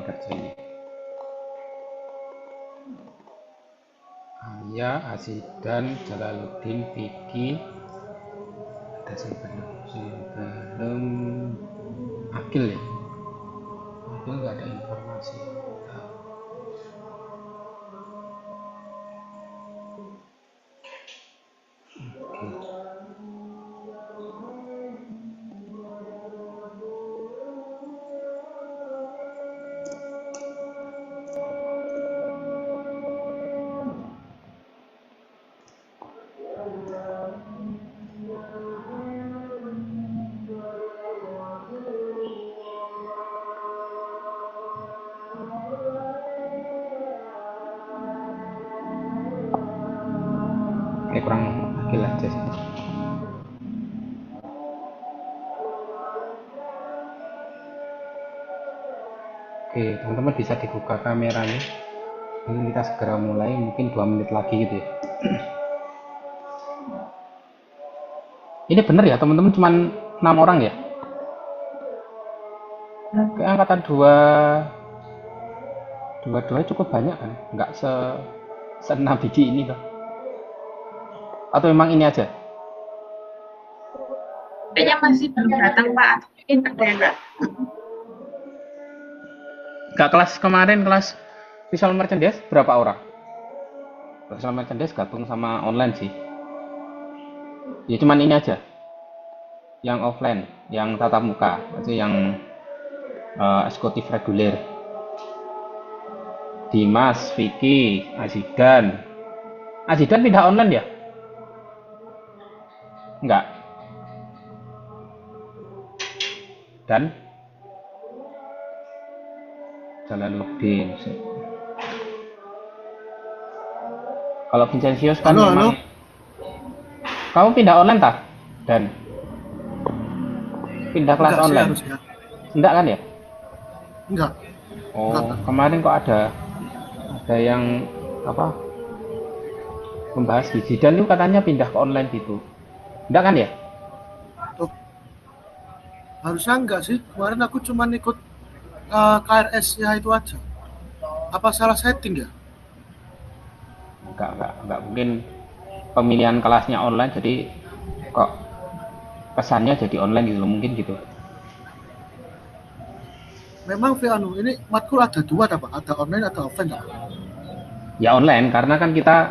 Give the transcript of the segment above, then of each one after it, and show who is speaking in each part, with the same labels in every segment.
Speaker 1: kerjanya. Aya, Asidan, Jalaluddin, Vicky, ada sebelum Akil ya. Akil nggak ada informasi. Ini kurang Akil aja sih. Oke, teman-teman bisa dibuka kameranya. Ini kita segera mulai, mungkin 2 menit lagi gitu ya. Ini bener ya teman-teman, cuman 6 orang ya? Kayak angkatan 22 cukup banyak kan? Nggak se-6 biji ini loh. Atau memang ini aja?
Speaker 2: Kayaknya masih belum datang Pak, atau mungkin ada yang nggak.
Speaker 1: Nggak kelas kemarin, kelas visual merchandise berapa orang? Visual merchandise gabung sama online sih. Ya cuman ini aja. Yang offline, yang tatap muka, itu yang eksekutif reguler. Dimas, Vicky, Azidan. Azidan pindah online ya? Enggak. Dan Jalaluddin. Kalau Vincentius kan
Speaker 3: Halo,
Speaker 1: memang.
Speaker 3: halo.
Speaker 1: Kamu pindah online tak? Dan pindah kelas
Speaker 3: Enggak sih
Speaker 1: online?
Speaker 3: harusnya.
Speaker 1: Enggak kan ya?
Speaker 3: Enggak.
Speaker 1: Oh, kemarin kok ada yang apa? Membahas Zidan itu katanya pindah ke online gitu. Enggak kan ya?
Speaker 3: Tuh, harusnya enggak sih. Kemarin aku cuma ikut KRS ya itu aja. Apa salah setting ya?
Speaker 1: Enggak mungkin pemilihan kelasnya online jadi kok pesannya jadi online gitu loh, mungkin gitu.
Speaker 3: Memang Vianu, ini matkul ada dua tak Pak? Ada online atau offline tak Pak?
Speaker 1: Ya online karena kan kita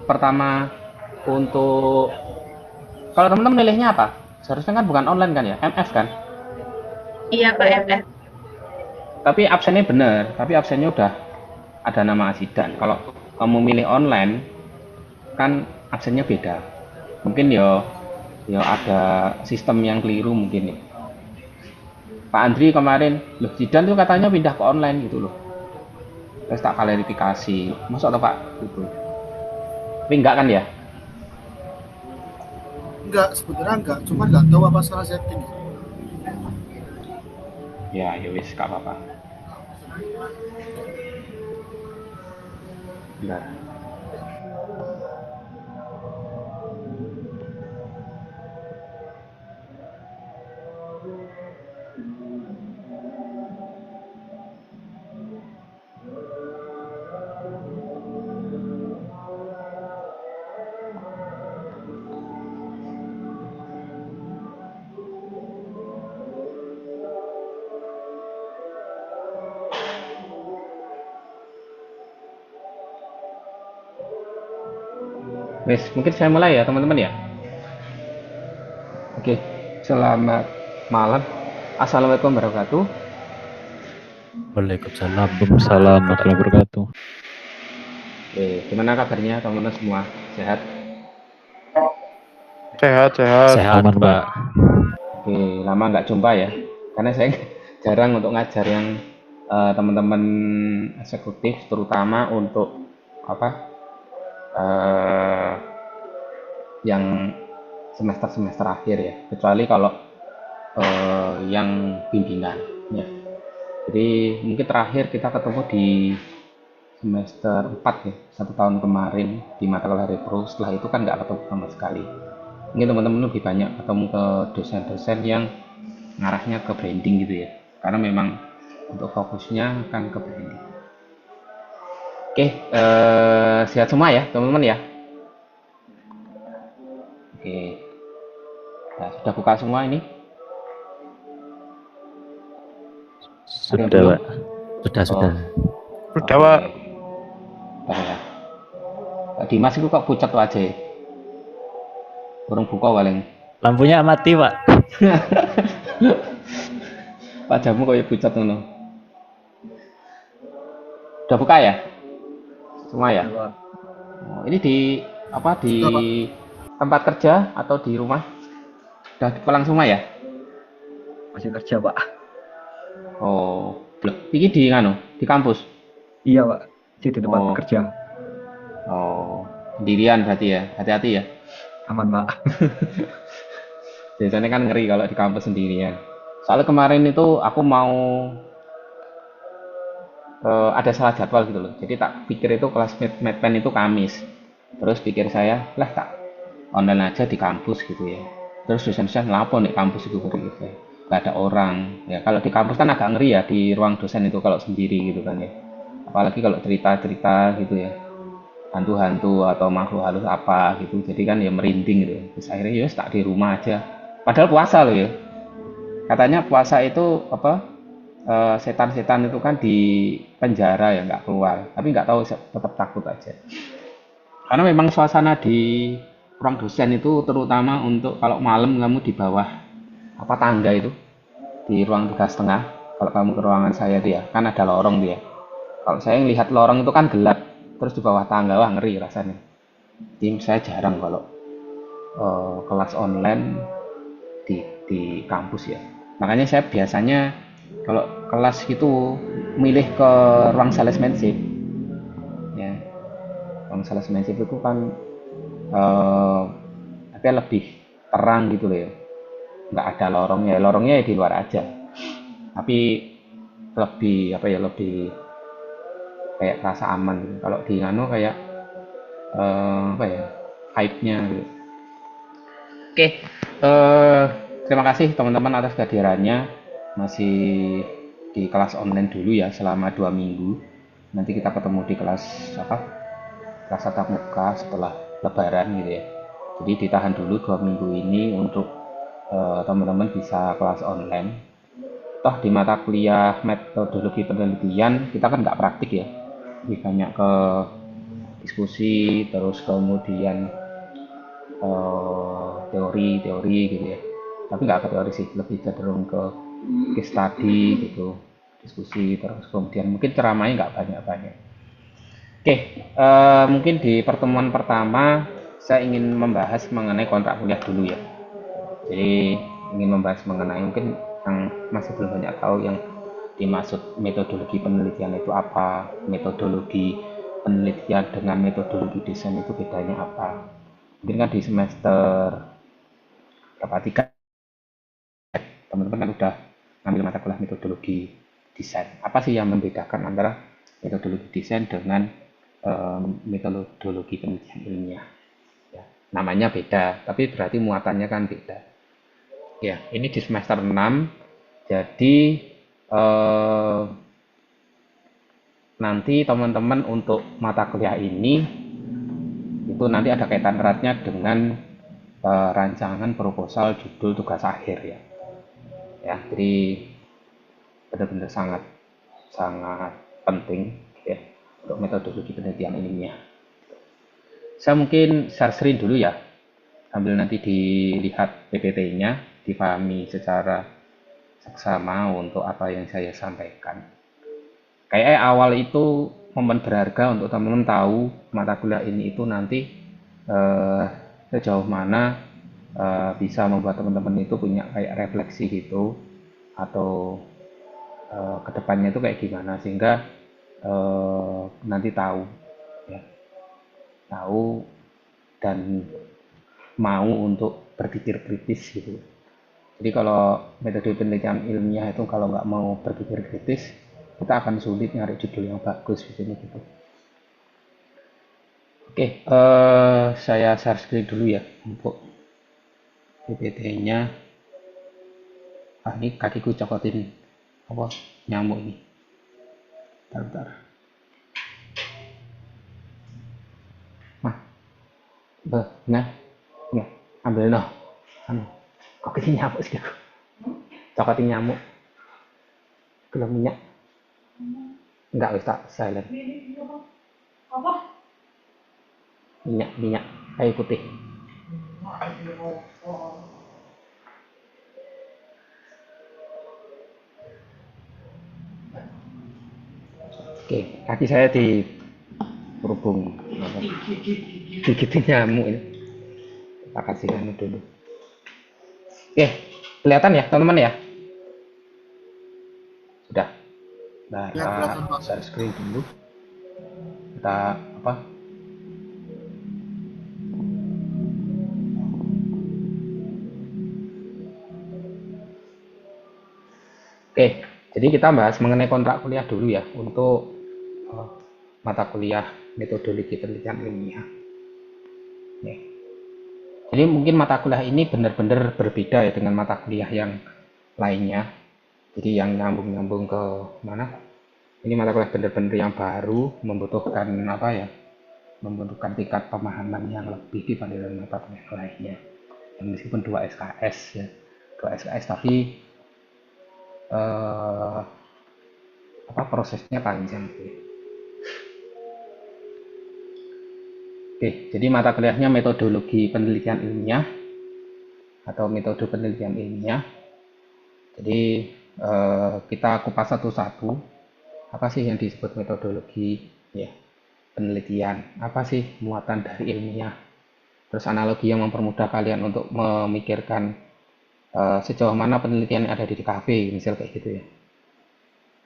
Speaker 1: pertama untuk kalau teman-teman milihnya apa? Seharusnya kan bukan online kan ya, MF kan?
Speaker 2: Iya Pak FF.
Speaker 1: Tapi absennya bener, tapi absennya udah ada nama Asidan. Kalau kamu milih online kan absennya beda. Mungkin ya ada sistem yang keliru mungkin ya. Pak Andri kemarin, loh Zidan tuh katanya pindah ke online gitu loh. Terus tak klarifikasi, masuk atau Pak gitu. Tapi enggak kan ya?
Speaker 3: Enggak, sebenarnya enggak. Cuma enggak tahu apa salah setting.
Speaker 1: Ya wis gak apa-apa. Bentar. Wes, mungkin saya mulai ya teman-teman ya. Oke, selamat malam. Assalamualaikum warahmatullahi wabarakatuh.
Speaker 4: Waalaikumsalam warahmatullahi wabarakatuh.
Speaker 1: Oke, gimana kabarnya teman-teman semua? Sehat?
Speaker 5: Sehat.
Speaker 4: Sehat,
Speaker 5: Aman,
Speaker 4: Pak.
Speaker 1: Oke, lama nggak jumpa ya. Karena saya jarang untuk ngajar yang teman-teman eksekutif, terutama untuk apa? Yang semester akhir ya. Kecuali kalau yang bimbingan ya. Jadi mungkin terakhir kita ketemu di semester 4 ya, 1 tahun kemarin di mata kuliah repro. Setelah itu kan nggak ketemu sama sekali. Mungkin teman-teman lebih banyak ketemu ke dosen-dosen yang ngarahnya ke branding gitu ya. Karena memang Untuk fokusnya akan ke branding. Oke, sehat semua ya teman-teman ya. Oke, nah, sudah buka semua ini? Ada yang
Speaker 4: Sudah,
Speaker 1: belum?
Speaker 4: Pak. Sudah.
Speaker 5: Udah, Pak.
Speaker 1: Oke. Ya. Pak Dimas itu kok pucat aja ya? Burung buka paling.
Speaker 4: Lampunya mati, Pak.
Speaker 1: Pak Jamu kok ya pucat ngono. Udah buka ya? Semua ya?
Speaker 5: Udah, Pak.
Speaker 1: Oh, ini di apa di
Speaker 3: Sudah, Pak.
Speaker 1: tempat kerja atau di rumah? Udah pulang semua ya?
Speaker 5: Masih kerja, Pak.
Speaker 1: Oh, ini di di kampus.
Speaker 5: Iya, Pak. Masih di tempat
Speaker 1: Oh.
Speaker 5: kerja.
Speaker 1: Oh, sendirian berarti ya. Hati-hati ya.
Speaker 5: Aman, Pak.
Speaker 1: Biasanya kan ngeri kalau di kampus sendirian. Soalnya kemarin itu aku mau ada salah jadwal gitu loh. Jadi tak pikir itu kelas Medpen itu Kamis. Terus pikir saya, lah tak online aja di kampus gitu ya. Terus dosen-dosen lapor nih kampus itu gitu ya. Gak ada orang. Ya kalau di kampus kan agak ngeri ya di ruang dosen itu kalau sendiri gitu kan ya. Apalagi kalau cerita-cerita gitu ya. Hantu-hantu atau makhluk halus apa gitu. Jadi kan ya merinding gitu. Terus akhirnya ya tak di rumah aja. Padahal puasa loh ya. Katanya puasa itu apa? Setan-setan itu kan di penjara ya nggak keluar. Tapi nggak tahu tetap takut aja. Karena memang suasana di ruang dosen itu terutama untuk kalau malam kamu di bawah apa tangga itu di ruang 3,5. Kalau kamu ke ruangan saya dia kan ada lorong dia. Kalau saya lihat lorong itu kan gelap, terus di bawah tangga wah ngeri rasanya. Jadi saya jarang kalau kelas online di kampus ya. Makanya saya biasanya kalau kelas gitu milih ke ruang salesmanship. Ya, ruang salesmanship itu kan tapi lebih terang gitu loh ya. Nggak ada lorongnya ya di luar aja. Tapi lebih apa ya lebih kayak rasa aman gitu. Kalau di Nano kayak apa ya hype-nya gitu. Oke, terima kasih teman-teman atas kehadirannya. Masih di kelas online dulu ya selama 2 minggu. Nanti kita ketemu di kelas kelas tatap muka setelah Lebaran gitu ya. Jadi ditahan dulu 2 minggu ini untuk teman-teman bisa kelas online. Toh di mata kuliah metodologi penelitian kita kan nggak praktik ya, lebih banyak ke diskusi, terus kemudian teori gitu ya. Tapi nggak ke teori sih, lebih cenderung ke case study gitu, diskusi, terus kemudian mungkin ceramahnya nggak banyak-banyak. Oke, mungkin di pertemuan pertama saya ingin membahas mengenai kontrak kuliah dulu ya. Jadi ingin membahas mengenai mungkin yang masih belum banyak tahu yang dimaksud metodologi penelitian itu apa, metodologi penelitian dengan metodologi desain itu bedanya apa. Mungkin kan di semester berapa 3 teman-teman kan udah ngambil mata kuliah metodologi desain. Apa sih yang membedakan antara metodologi desain dengan metodologi penelitian ilmiah? Ya, namanya beda, tapi berarti muatannya kan beda. Ya, ini di semester 6. Jadi nanti teman-teman untuk mata kuliah ini itu nanti ada kaitan eratnya dengan rancangan proposal judul tugas akhir ya. Ya, jadi benar-benar sangat penting ya untuk metodologi penelitian ilmiah. Saya mungkin share screen dulu ya, sambil nanti dilihat PPT-nya, dipahami secara seksama untuk apa yang saya sampaikan. Kayak awal itu momen berharga untuk teman-teman tahu mata kuliah ini itu nanti sejauh mana bisa membuat teman-teman itu punya kayak refleksi gitu, atau kedepannya itu kayak gimana sehingga nanti tahu ya, tahu dan mau untuk berpikir kritis gitu. Jadi kalau metode penelitian ilmiah itu kalau nggak mau berpikir kritis, kita akan sulit nyari judul yang bagus gitu. Oke, saya share screen dulu ya untuk PPT-nya. Ini kakiku cokotin apa nyamuk ini. Bentar. Nah, ya, ambil no. Kok ini nyamuk sih aku? Cokotin nyamuk. Belum minyak. Enggak, wis tak silent. Minyak, kayu putih. Oke, kaki saya berhubung gigitin nyamuk ini. Kita kasihkan dulu. Oke, kelihatan ya teman-teman ya? Sudah. Nah,
Speaker 3: Ya, kelihatan, Pak.
Speaker 1: share screen dulu. Kita apa? Oke, jadi kita bahas mengenai kontrak kuliah dulu ya untuk mata kuliah metodologi penelitian ilmiah. Oke. Jadi mungkin mata kuliah ini benar-benar berbeda ya dengan mata kuliah yang lainnya. Jadi yang nyambung ke mana? Ini mata kuliah benar-benar yang baru, membutuhkan apa ya? Membutuhkan tingkat pemahaman yang lebih dibandingkan mata kuliah lainnya. Dan meskipun 2 SKS ya, 2 SKS tapi prosesnya panjang. Oke, jadi mata kuliahnya metodologi penelitian ilmiah atau metode penelitian ilmiah. Jadi kita kupas satu-satu. Apa sih yang disebut metodologi ya, penelitian? Apa sih muatan dari ilmiah? Terus analogi yang mempermudah kalian untuk memikirkan sejauh mana penelitian yang ada di DKV, misal kayak gitu ya.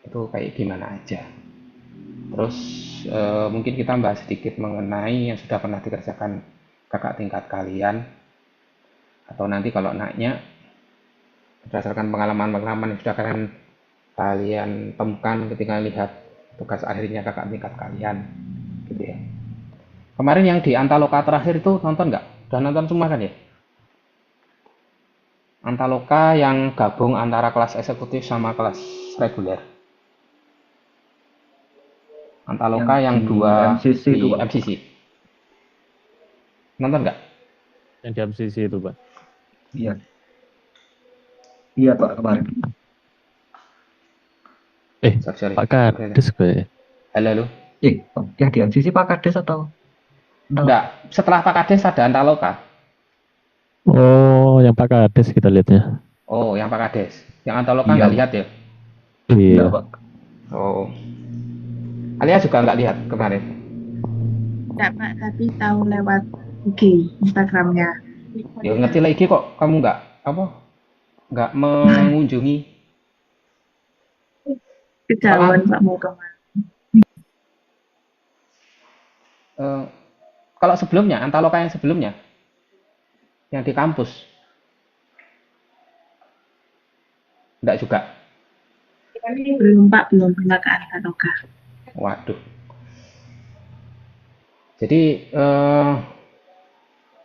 Speaker 1: Itu kayak gimana aja. Terus mungkin kita bahas sedikit mengenai yang sudah pernah dikerjakan kakak tingkat kalian, atau nanti kalau naiknya berdasarkan pengalaman-pengalaman yang sudah kalian temukan ketika lihat tugas akhirnya kakak tingkat kalian gitu ya. Kemarin yang di Antaloka terakhir itu nonton nggak? Udah nonton semua kan ya? Antaloka yang gabung antara kelas eksekutif sama kelas reguler. Antaloka yang dua
Speaker 5: MCC
Speaker 1: di
Speaker 5: itu, Pak.
Speaker 1: MCC. Nonton nggak?
Speaker 4: Yang di MCC itu, Pak.
Speaker 5: Iya. Iya, Pak, kemarin.
Speaker 1: Sorry.
Speaker 4: Pak Kades, Pak.
Speaker 1: Halo.
Speaker 5: Yang di MCC Pak Kades atau?
Speaker 1: Enggak, setelah Pak Kades ada Antaloka.
Speaker 4: Oh, yang Pak Kades kita lihatnya.
Speaker 1: Oh, yang Pak Kades. Yang Antaloka
Speaker 5: Iya.
Speaker 1: nggak lihat ya?
Speaker 4: Iya.
Speaker 5: Pak.
Speaker 1: Oh. Alia juga nggak lihat kemarin.
Speaker 2: Enggak, Pak, tapi tahu lewat IG, Instagramnya.
Speaker 1: Ya ngerti lagi kok kamu nggak mengunjungi.
Speaker 2: Kejauhan Pak mau kemana?
Speaker 1: Kalau sebelumnya, Antaloka yang sebelumnya, yang di kampus, enggak juga.
Speaker 2: Belum Pak, belum pernah ke Antaloka.
Speaker 1: Waduh. Jadi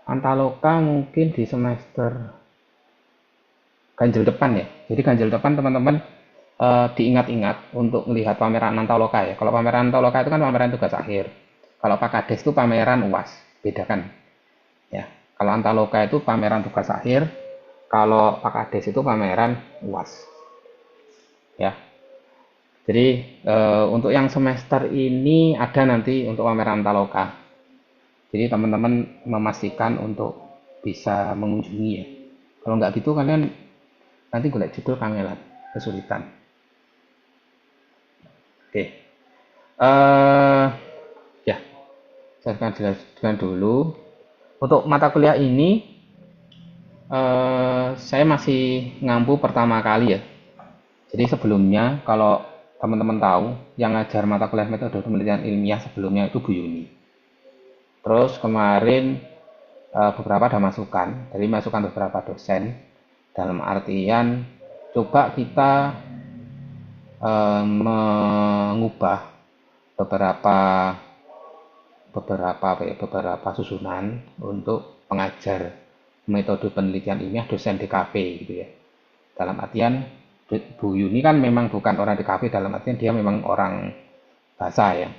Speaker 1: Antaloka mungkin di semester ganjil depan ya. Jadi ganjil depan teman-teman diingat-ingat untuk melihat pameran Antaloka ya. Kalau pameran Antaloka itu kan pameran tugas akhir. Kalau Pak Kades itu pameran UAS, beda kan? Ya. Kalau Antaloka itu pameran tugas akhir. Kalau Pak Kades itu pameran UAS. Ya. Jadi untuk yang semester ini ada nanti untuk pameran Antaloka. Jadi teman-teman memastikan untuk bisa mengunjungi ya. Kalau nggak gitu kalian nanti golek judul kangelan, kesulitan. Oke. Ya, saya akan jelaskan dulu. Untuk mata kuliah ini saya masih ngampu pertama kali ya. Jadi sebelumnya kalau teman-teman tahu yang ngajar mata kuliah metode penelitian ilmiah sebelumnya itu Bu Yuni. Terus kemarin beberapa ada masukan dari masukan beberapa dosen dalam artian coba kita mengubah beberapa susunan untuk pengajar metode penelitian ilmiah dosen DKV gitu ya. Dalam artian Bu Yuni kan memang bukan orang DKV, dalam artian dia memang orang bahasa ya.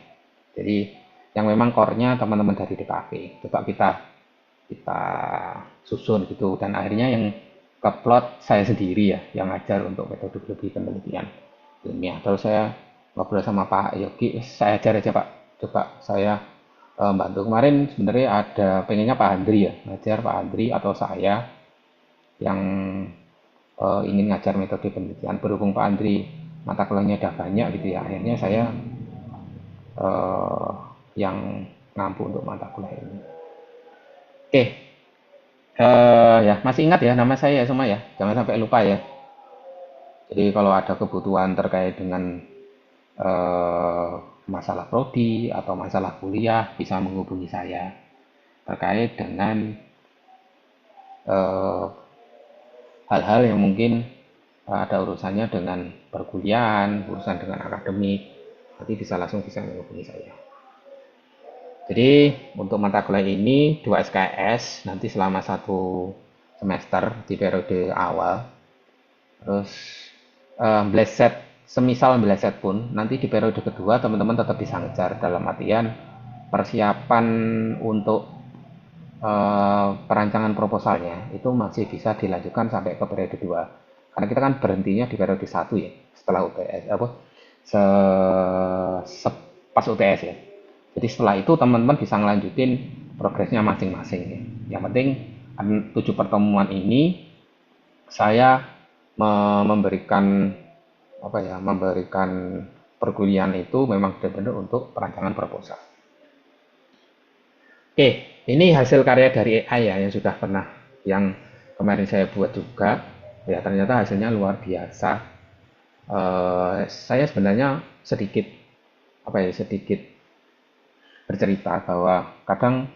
Speaker 1: Jadi yang memang core-nya teman-teman dari DKV. Coba kita susun gitu, dan akhirnya yang keplot saya sendiri ya, yang ngajar untuk metodologi penelitian ilmiah. Terus saya ngobrol sama Pak Yogi, saya ajar aja Pak, coba saya bantu. Kemarin sebenarnya ada pengennya Pak Andri ya, ngajar Pak Andri atau saya yang ingin ngajar metode penelitian. Berhubung Pak Andri mata kuliahnya udah banyak gitu ya, akhirnya saya eh, yang ngampu untuk mata kuliah ini. Oke, ya masih ingat ya nama saya ya semua ya, jangan sampai lupa ya. Jadi kalau ada kebutuhan terkait dengan eh, masalah prodi atau masalah kuliah, bisa menghubungi saya terkait dengan eh, hal-hal yang mungkin ada urusannya dengan perkuliahan, urusan dengan akademik, nanti bisa menghubungi saya. Jadi untuk mata kuliah ini 2 SKS nanti selama 1 semester di periode awal. Terus bleset, semisal bleset pun nanti di periode kedua teman-teman tetap bisa ngejar, dalam artian persiapan untuk perancangan proposalnya itu masih bisa dilanjutkan sampai ke periode 2. Karena kita kan berhentinya di periode 1 ya, setelah UTS pas UTS ya. Jadi setelah itu teman-teman bisa ngelanjutin progresnya masing-masing ya. Yang penting 7 pertemuan ini saya memberikan memberikan perkuliahan itu memang benar-benar untuk perancangan proposal. Oke, ini hasil karya dari AI ya, yang sudah pernah, yang kemarin saya buat juga. Ya ternyata hasilnya luar biasa. Saya sebenarnya sedikit bercerita bahwa kadang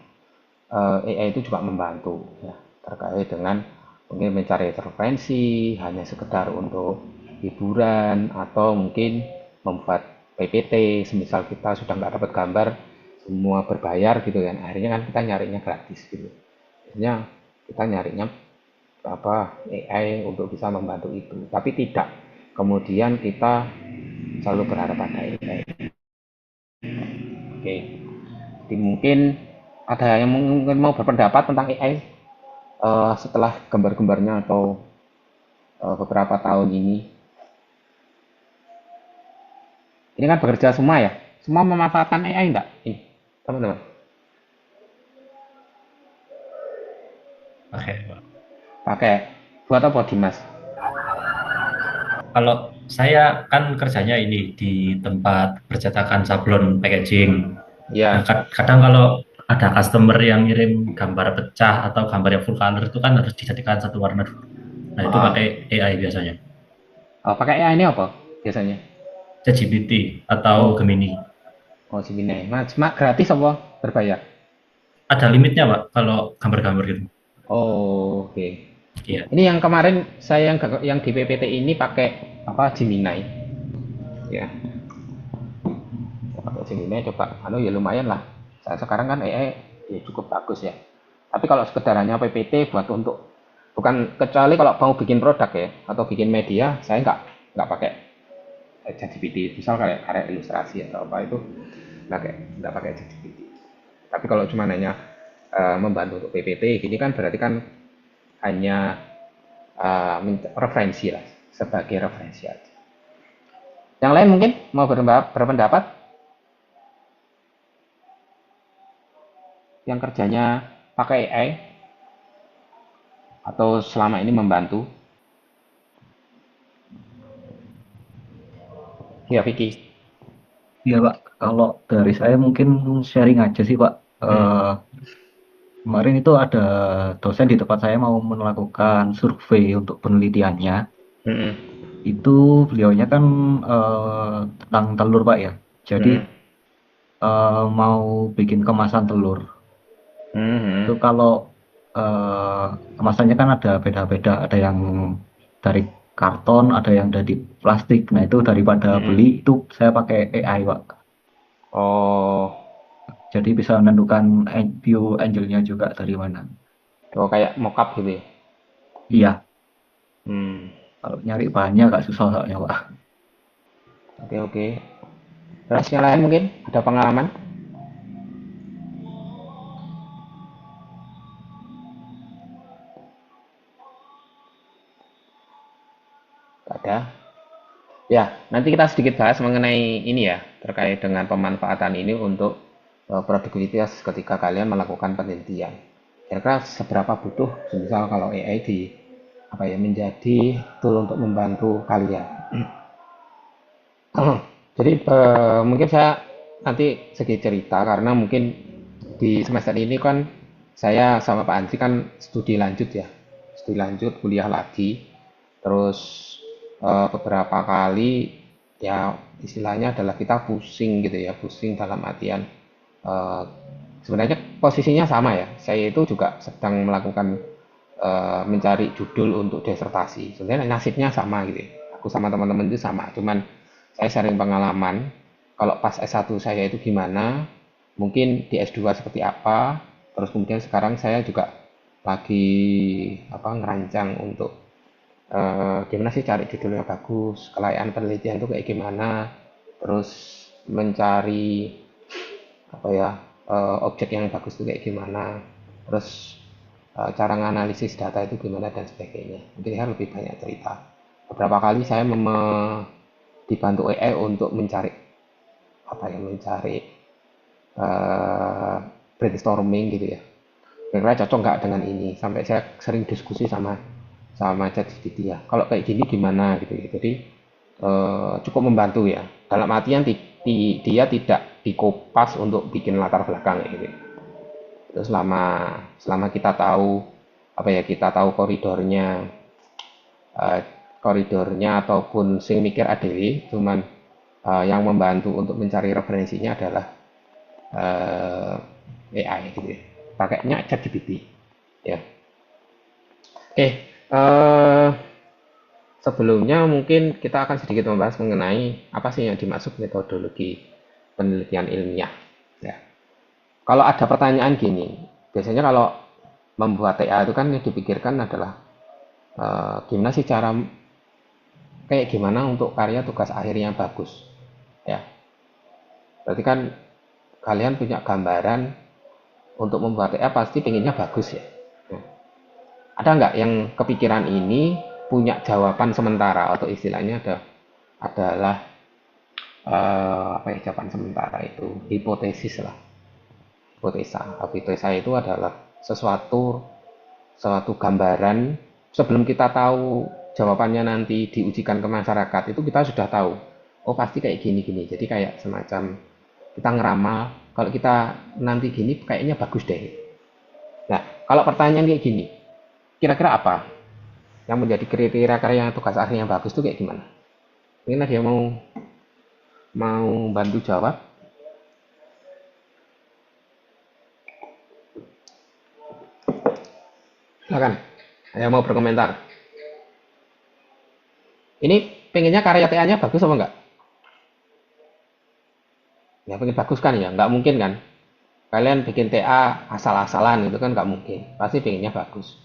Speaker 1: AI itu juga membantu ya, terkait dengan mungkin mencari referensi hanya sekedar untuk hiburan, atau mungkin membuat PPT, semisal kita sudah nggak dapat gambar semua berbayar gitu kan, akhirnya kan kita nyarinya gratis gitu. Akhirnya kita nyarinya AI untuk bisa membantu itu, tapi tidak kemudian kita selalu berharap pada AI. Oke, jadi mungkin ada yang mungkin mau berpendapat tentang AI setelah gambar-gambarnya atau beberapa tahun ini. Ini kan bekerja semua ya, semua memanfaatkan AI enggak? Ini teman-teman.
Speaker 6: Pakai, Pak.
Speaker 1: Pakai buat apa Dimas?
Speaker 6: Kalau saya kan kerjanya ini di tempat percetakan sablon packaging. Nah,
Speaker 1: Ya,
Speaker 6: kadang kalau ada customer yang ngirim gambar pecah atau gambar yang full color itu kan harus dijadikan satu warna dulu. Nah, itu pakai AI biasanya.
Speaker 1: pakai AI ini apa biasanya?
Speaker 6: ChatGPT atau
Speaker 1: Oh,
Speaker 6: Gemini.
Speaker 1: Gemini. Mas, gratis apa berbayar?
Speaker 6: Ada limitnya, Pak, kalau gambar-gambar gitu.
Speaker 1: Oh, oke.
Speaker 6: Iya.
Speaker 1: Ini yang kemarin saya yang di PPT ini pakai Gemini. Ya, pakai Gemini coba. Ya lumayan lah. Saya sekarang kan AI ya cukup bagus ya. Tapi kalau sekedar hanya PPT buat untuk, bukan, kecuali kalau mau bikin produk ya atau bikin media, saya nggak pakai ChatGPT. Misal kayak karya ilustrasi atau apa itu nggak pakai ChatGPT. Tapi kalau cuma hanya membantu untuk PPT gini kan berarti kan hanya referensi lah, sebagai referensi aja. Yang lain mungkin mau berpendapat, yang kerjanya pakai AI atau selama ini membantu? Ya Vicky.
Speaker 5: Iya Pak, kalau dari saya mungkin sharing aja sih Pak. Kemarin itu ada dosen di tempat saya mau melakukan survei untuk penelitiannya. Itu beliaunya kan tentang telur Pak ya. Jadi mau bikin kemasan telur. Itu kalau kemasannya kan ada beda-beda, ada yang dari karton, ada yang dari plastik. Nah itu daripada beli itu saya pakai AI Pak.
Speaker 1: Oh,
Speaker 5: Jadi bisa menentukan view angle-nya juga dari mana.
Speaker 1: kayak mockup gitu ya?
Speaker 5: Iya,
Speaker 1: Hmm.
Speaker 5: Kalau nyari bahannya agak susah soalnya, Pak.
Speaker 1: Oke, oke. Terus yang lain mungkin ada pengalaman? Nggak ada. Ya, nanti kita sedikit bahas mengenai ini ya, terkait dengan pemanfaatan ini untuk produktivitas ketika kalian melakukan penelitian. Kira-kira seberapa butuh, misal kalau AI di apa ya menjadi tool untuk membantu kalian. Jadi mungkin saya nanti sedikit cerita karena mungkin di semester ini kan saya sama Pak Andri kan studi lanjut ya, studi lanjut kuliah lagi, terus beberapa kali ya istilahnya adalah kita pusing gitu ya, pusing dalam artian eh, sebenarnya posisinya sama ya, saya itu juga sedang melakukan mencari judul untuk disertasi. Sebenarnya nasibnya sama gitu ya. Aku sama teman-teman itu sama, cuman saya sharing pengalaman kalau pas S1 saya itu gimana, mungkin di S2 seperti apa, terus kemudian sekarang saya juga lagi apa ngerancang untuk gimana sih cari judul yang bagus, kelayakan penelitian itu kayak gimana, terus mencari apa ya objek yang bagus itu kayak gimana, terus cara menganalisis data itu gimana dan sebagainya. Mungkin saya lebih banyak cerita. Beberapa kali saya dibantu AI untuk mencari apa ya mencari brainstorming gitu ya. Kira-kira cocok nggak dengan ini? Sampai saya sering diskusi sama ChatGPT ya. Kalau kayak gini gimana gitu ya. Jadi cukup membantu ya. Dalam artian dia tidak dikopas untuk bikin latar belakang gitu. Terus selama kita tahu apa ya kita tahu koridornya ataupun sing mikir adewe, cuman yang membantu untuk mencari referensinya adalah AI gitu ya. Pakainya ChatGPT ya. Oke, sebelumnya mungkin kita akan sedikit membahas mengenai apa sih yang dimaksud metodologi penelitian ilmiah ya. Kalau ada pertanyaan gini, biasanya kalau membuat TA itu kan yang dipikirkan adalah gimana sih cara kayak gimana untuk karya tugas akhir yang bagus ya. Berarti kan kalian punya gambaran untuk membuat TA pasti pengennya bagus ya. Ada nggak yang kepikiran ini punya jawaban sementara atau istilahnya adalah apa ya jawaban sementara itu hipotesis lah. Hipotesa itu adalah suatu gambaran sebelum kita tahu jawabannya nanti diujikan ke masyarakat itu kita sudah tahu oh pasti kayak gini jadi kayak semacam kita ngeramal kalau kita nanti gini kayaknya bagus deh. Nah kalau pertanyaan kayak gini kira-kira apa yang menjadi kriteria karya tugas akhir yang bagus itu kayak gimana? Mungkin ada yang mau bantu jawab? Silakan, ada yang mau berkomentar? Ini pengennya karya TA-nya bagus apa enggak? Ya pengen bagus kan ya, nggak mungkin kan? Kalian bikin TA asal-asalan itu kan nggak mungkin, pasti pengennya bagus.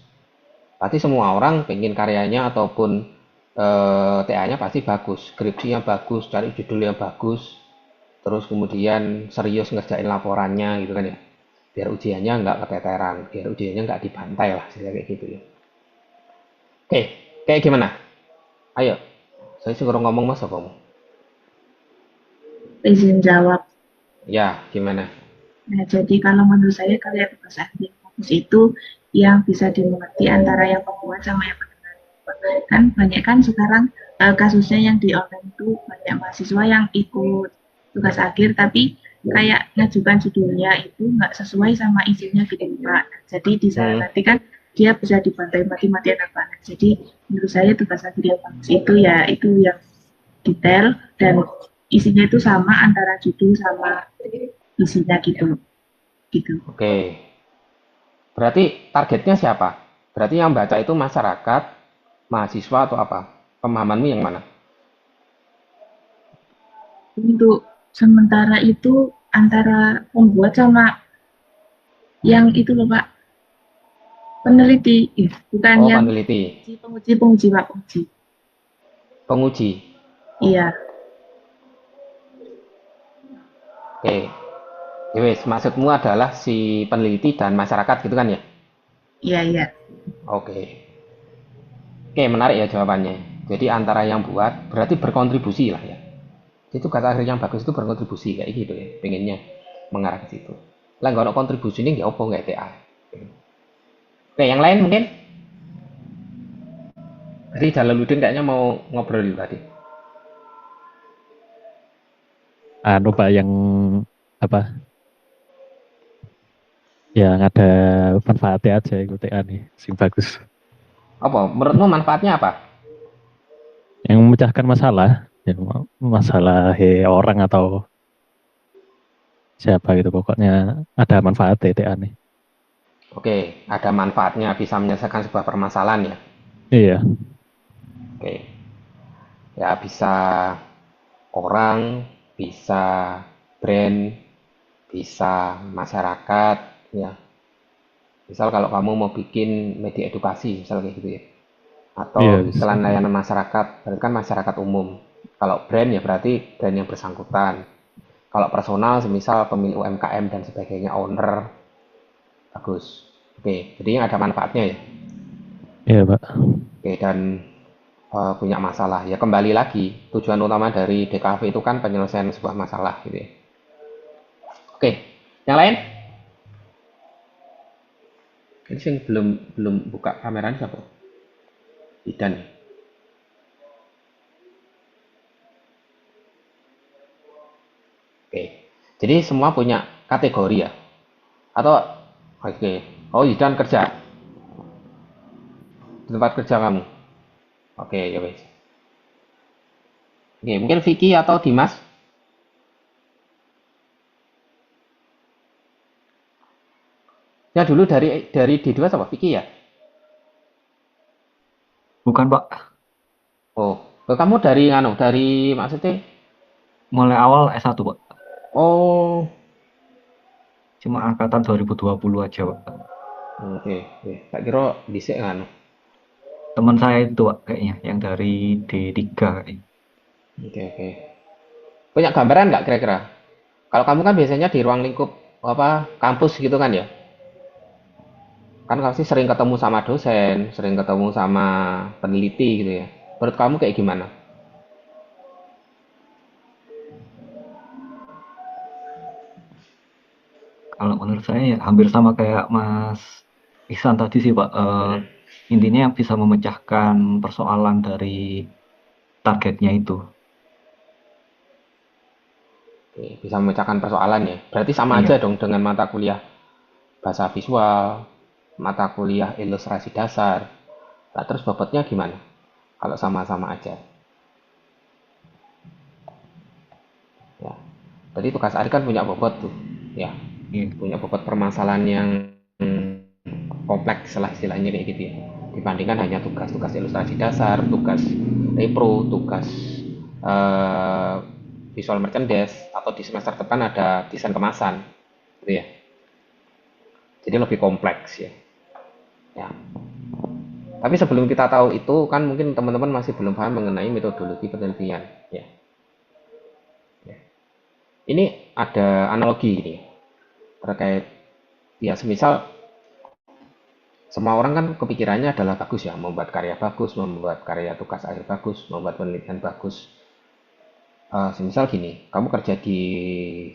Speaker 1: Pasti semua orang pengen karyanya ataupun TA-nya pasti bagus, skripsinya bagus, cari judul yang bagus, terus kemudian serius ngerjain laporannya gitu kan ya, biar ujiannya nggak keteteran, biar ujiannya nggak dibantai lah, kayak gitu ya. Oke, kayak gimana? Ayo, saya suruh ngomong mas apa mau?
Speaker 2: Izin jawab.
Speaker 1: Ya, gimana?
Speaker 2: Nah, jadi kalau menurut saya karya tugas akhir yang bagus itu yang bisa dimengerti antara yang pembuat sama yang penerima. Kan banyak kan sekarang kasusnya yang di online itu banyak mahasiswa yang ikut tugas akhir tapi kayak ngajukan judulnya itu nggak sesuai sama isinya gitu Pak. Jadi di sana nanti kan dia bisa dibantai mati-matian apa. Jadi menurut saya tugas akhir yang bagus itu ya itu yang detail dan isinya itu sama antara judul sama isinya gitu.
Speaker 1: Oke. Berarti targetnya siapa? Berarti yang baca itu masyarakat, mahasiswa atau apa? Pemahamanmu yang mana?
Speaker 2: Untuk sementara itu antara pembuat sama yang itu loh Pak, peneliti, bukan
Speaker 1: Oh,
Speaker 2: yang
Speaker 1: peneliti.
Speaker 2: penguji Pak, penguji.
Speaker 1: Penguji.
Speaker 2: Iya,
Speaker 1: Oke. Ya wes, maksudmu adalah si peneliti dan masyarakat gitu kan ya?
Speaker 2: iya, iya.
Speaker 1: Oke. Oke, menarik ya jawabannya. Jadi antara yang buat berarti berkontribusi lah ya. Itu kata akhir yang bagus itu berkontribusi kayak gitu ya. Pengennya mengarah ke situ. Lah nggak ada kontribusi ini nggak apa nggak TA. Oke, yang lain mungkin. Tadi Jalaluddin kayaknya mau ngobrol dulu tadi.
Speaker 4: Anu Pak yang apa? Yang ada manfaatnya aja itu TA nih, sing bagus.
Speaker 1: Apa? Menurutmu manfaatnya apa?
Speaker 4: Yang memecahkan masalah, ya, masalah orang atau siapa gitu pokoknya ada manfaatnya TA nih.
Speaker 1: Oke, ada manfaatnya bisa menyelesaikan sebuah permasalahan ya.
Speaker 4: Iya,
Speaker 1: Oke, ya bisa orang, bisa brand, bisa masyarakat, ya. Misal kalau kamu mau bikin media edukasi, misal kayak gitu ya.
Speaker 4: iya
Speaker 1: Atau
Speaker 4: bisa.
Speaker 1: misalnya layanan masyarakat, berarti kan masyarakat umum. Kalau brand ya berarti brand yang bersangkutan. Kalau personal, semisal pemilik UMKM dan sebagainya, owner, bagus. Oke, jadi yang ada manfaatnya ya.
Speaker 4: Iya Pak.
Speaker 1: Oke, dan punya masalah. Ya kembali lagi, tujuan utama dari DKV itu kan penyelesaian sebuah masalah gitu ya. Oke, yang lain? Ini sih belum belum buka kameranya siapa? Idan. Oke, jadi semua punya kategori ya? Atau oke, oh Idan kerja di tempat kerja kamu. Oke, ya wes. Oke, mungkin Vicky atau Dimas? Ya dulu dari D2 sama Vicky ya?
Speaker 5: Bukan Pak,
Speaker 1: Oh, kamu dari nganu, dari maksudnya?
Speaker 5: mulai awal S1 Pak.
Speaker 1: Oh,
Speaker 5: Cuma angkatan 2020 aja Pak.
Speaker 1: oke, oke. Tak kira dhisik nganu.
Speaker 5: Teman saya itu Pak kayaknya yang dari D3 kayaknya.
Speaker 1: Oke, oke. Punya gambaran nggak kira-kira? Kalau kamu kan biasanya di ruang lingkup apa kampus gitu kan ya? Kan pasti sering ketemu sama dosen, sering ketemu sama peneliti gitu ya. Menurut kamu kayak gimana?
Speaker 5: Kalau menurut saya ya hampir sama kayak Mas Ihsan tadi sih Pak. Intinya bisa memecahkan persoalan dari targetnya itu.
Speaker 1: Oke, bisa memecahkan persoalan ya. Berarti sama aja
Speaker 5: Iya.
Speaker 1: dong dengan mata kuliah bahasa visual, mata kuliah ilustrasi dasar. Nah, terus bobotnya gimana? Kalau sama-sama aja. Ya. Jadi tugas akhir kan punya bobot tuh. Ya,
Speaker 5: Iya.
Speaker 1: punya bobot permasalahan yang kompleks lah istilahnya kayak gitu ya. Dibandingkan hanya tugas-tugas ilustrasi dasar, tugas repro, tugas eh, visual merchandise atau di semester depan ada desain kemasan gitu ya. Jadi lebih kompleks ya. Ya. Tapi sebelum kita tahu itu kan mungkin teman-teman masih belum paham mengenai metodologi penelitian ya. Ya. Ini ada analogi ini terkait ya semisal semua orang kan kepikirannya adalah bagus ya, membuat karya bagus, membuat karya tugas akhir bagus, membuat penelitian bagus. Semisal gini, kamu kerja di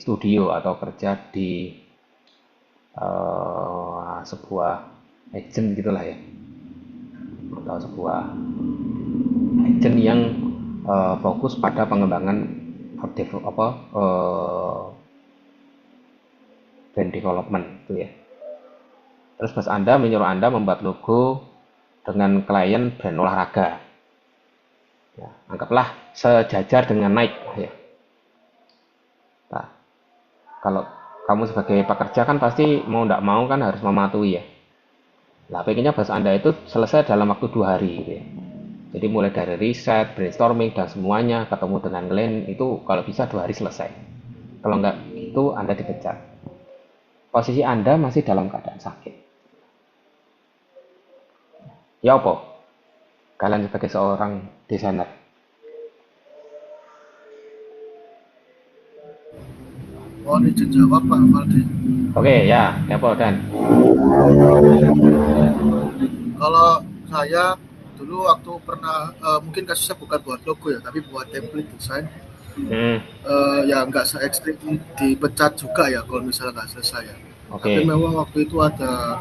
Speaker 1: studio atau kerja di sebuah agent gitulah ya, atau sebuah agent yang fokus pada pengembangan brand development itu ya. Terus bos Anda menyuruh Anda membuat logo dengan klien brand olahraga. Ya, anggaplah sejajar dengan Nike ya. Nah, kalau kamu sebagai pekerja kan pasti mau tidak mau kan harus mematuhi ya. Nah, pengennya bos Anda itu selesai dalam waktu 2 hari gitu ya. Jadi mulai dari riset, brainstorming dan semuanya ketemu dengan klien itu kalau bisa 2 hari selesai. Kalau enggak itu Anda dipecat. Posisi Anda masih dalam keadaan sakit. Ya apa? Kalian sebagai seorang desainer
Speaker 3: Mohon izin jawab Pak Valdi.
Speaker 1: Oke, ya, Dan.
Speaker 3: Kalau saya dulu waktu pernah mungkin kasusnya bukan buat logo ya, tapi buat template desain. Ya nggak se ekstrim dipecat juga ya kalau misalnya nggak selesai ya. Tapi memang waktu itu ada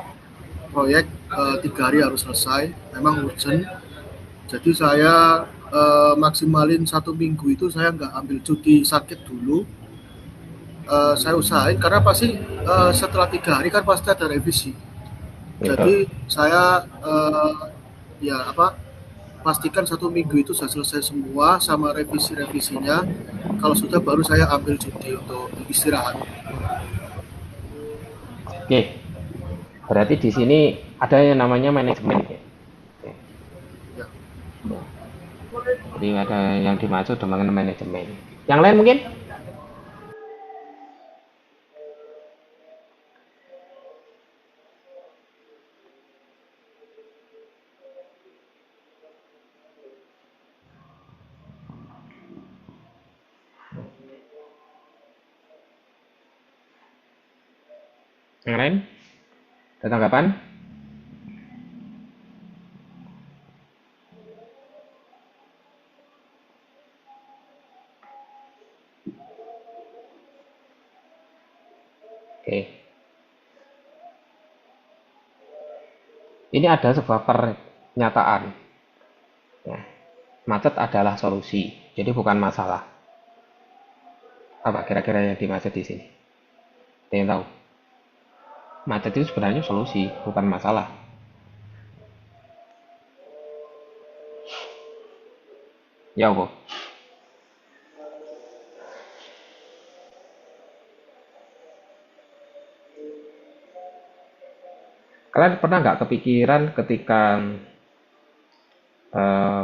Speaker 3: proyek 3 hari harus selesai, memang urgent. Jadi saya maksimalin 1 minggu itu saya nggak ambil cuti sakit dulu. Saya usahain karena pasti setelah 3 hari kan pasti ada revisi. Jadi saya pastikan 1 minggu itu sudah selesai semua sama revisi-revisinya. Kalau sudah baru saya ambil cuti untuk istirahat.
Speaker 1: Oke, berarti di sini ada yang namanya manajemen. Ya. Jadi ada yang dimaksud dengan manajemen. Yang lain mungkin? Yang lain? Ada tanggapan? Oke. Ini ada sebuah pernyataan. Ya. Macet adalah solusi, jadi bukan masalah. Apa kira-kira yang dimaksud di sini? Ada yang tahu? Macet itu sebenarnya solusi, bukan masalah. Ya apa? Kalian pernah nggak kepikiran ketika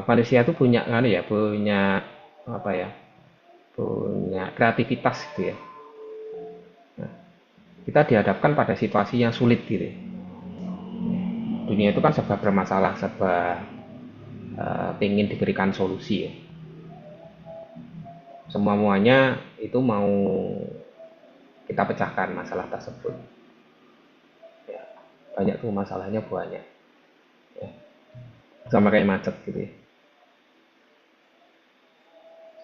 Speaker 1: manusia itu punya punya apa ya? Punya kreativitas gitu ya. Nah, kita dihadapkan pada situasi yang sulit gitu ya. Dunia itu kan serba bermasalah, serba ingin diberikan solusi ya. Semuanya itu mau kita pecahkan masalah tersebut. Ya, banyak tuh masalahnya banyak. Ya. Sama kayak macet gitu ya.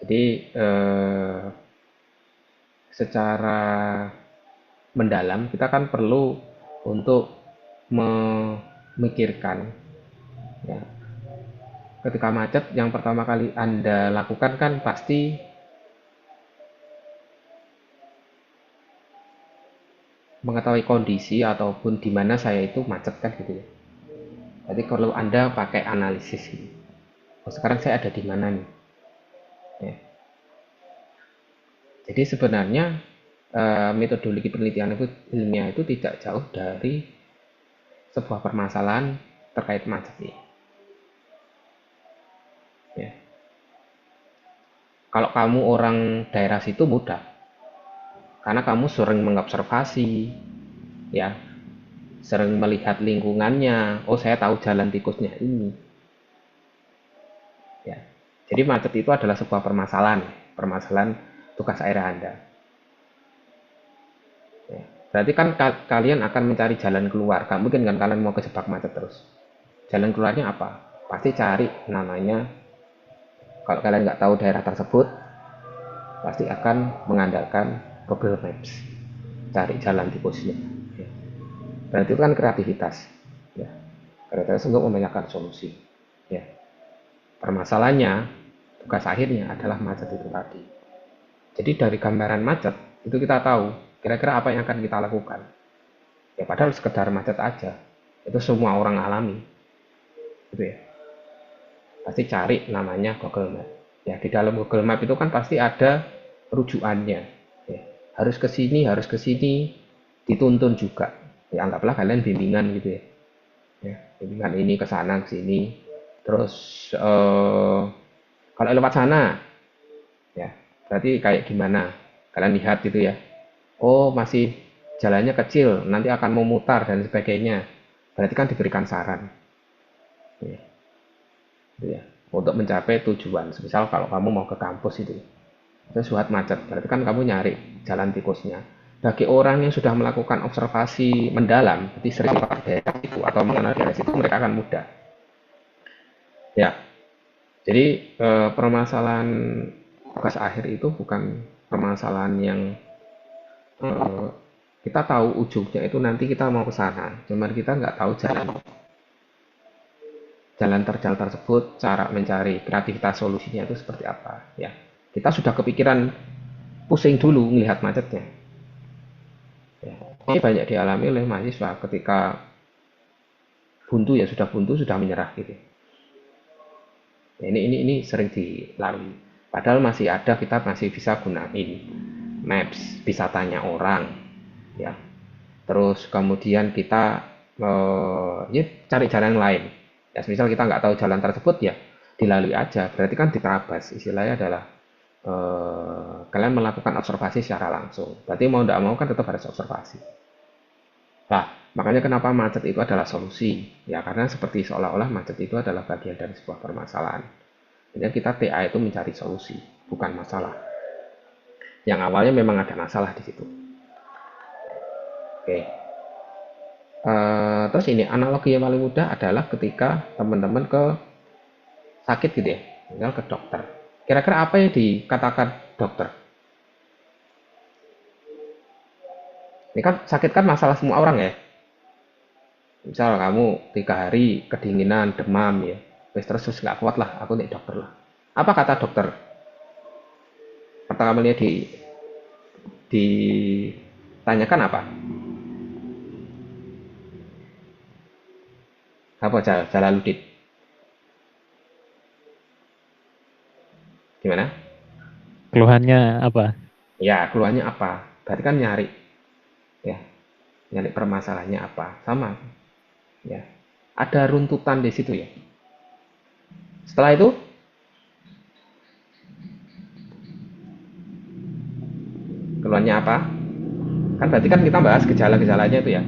Speaker 1: Jadi secara mendalam kita kan perlu untuk memikirkan ya, ketika macet yang pertama kali Anda lakukan kan pasti mengetahui kondisi ataupun di mana saya itu macet kan gitu ya. Jadi kalau Anda pakai analisis gitu. Oh, sekarang saya ada di mana nih? Ya. Jadi sebenarnya metodologi penelitian ilmiah itu tidak jauh dari sebuah permasalahan terkait macet ini. Ya. Kalau kamu orang daerah situ mudah, karena kamu sering mengobservasi, ya, sering melihat lingkungannya. Oh, saya tahu jalan tikusnya ini. Ya. Jadi macet itu adalah sebuah permasalahan tugas air Anda. Ya. Berarti kan kalian akan mencari jalan keluar. Gak mungkin kan kalian mau kejebak macet terus. Jalan keluarnya apa? Pasti cari namanya. Kalau kalian nggak tahu daerah tersebut, pasti akan mengandalkan Google Maps. Cari jalan tikusnya. Ya. Berarti itu kan kreativitas. Ya. Kreativitas untuk membanyakan solusi. Ya. Permasalahannya, tugas akhirnya adalah macet itu tadi. Jadi dari gambaran macet, itu kita tahu kira-kira apa yang akan kita lakukan. Ya padahal sekedar macet aja. Itu semua orang alami. Gitu ya. Pasti cari namanya Google Map. Ya di dalam Google Map itu kan pasti ada rujukannya. Ya, harus ke sini, dituntun juga. Ya anggaplah kalian bimbingan gitu ya. Ya bimbingan ini ke sana ke sini. Terus kalau lewat sana, ya berarti kayak gimana? Kalian lihat gitu ya. Oh masih jalannya kecil, nanti akan memutar dan sebagainya. Berarti kan diberikan saran. Ya, untuk mencapai tujuan. Misal kalau kamu mau ke kampus itu, terus buat macet, berarti kan kamu nyari jalan tikusnya. Bagi orang yang sudah melakukan observasi mendalam, jadi sering pakai daerah itu atau mengenal daerah itu, mereka akan mudah. Ya, jadi permasalahan tugas akhir itu bukan permasalahan yang eh, kita tahu ujungnya itu nanti kita mau ke sana, cuman kita nggak tahu jalan terjal tersebut, cara mencari kreativitas solusinya itu seperti apa. Ya, kita sudah kepikiran pusing dulu melihat macetnya. Ya, ini banyak dialami oleh mahasiswa ketika buntu, ya sudah buntu, sudah menyerah gitu. Ya, ini sering dilalui. Padahal masih ada, kita masih bisa gunain maps, bisa tanya orang, ya. Terus kemudian kita ya, cari jalan lain. Ya, misal kita nggak tahu jalan tersebut, ya dilalui aja. Berarti kan diterabas. Istilahnya adalah kalian melakukan observasi secara langsung. Berarti mau tidak mau kan tetap harus observasi. Nah, makanya kenapa macet itu adalah solusi. Ya, karena seperti seolah-olah macet itu adalah bagian dari sebuah permasalahan. Jadi kita TA itu mencari solusi, bukan masalah. Yang awalnya memang ada masalah di situ. Oke. Terus ini analogi yang paling mudah adalah ketika teman-teman ke sakit gitu ya, misal ke dokter. Kira-kira apa yang dikatakan dokter? Ini kan sakit kan masalah semua orang ya. Misal kamu 3 hari kedinginan, demam ya, terus nggak kuat lah, aku nih dokter lah. Apa kata dokter? Pertama kali ditanyakan apa? Apa Jalaluddin? Gimana?
Speaker 4: Keluhannya apa?
Speaker 1: Ya, keluarnya apa? Berarti kan nyari, ya, nyari permasalahannya apa? Sama, ya. Ada runtutan di situ ya. Setelah itu, keluarnya apa? Kan berarti kan kita bahas gejala-gejalanya itu ya.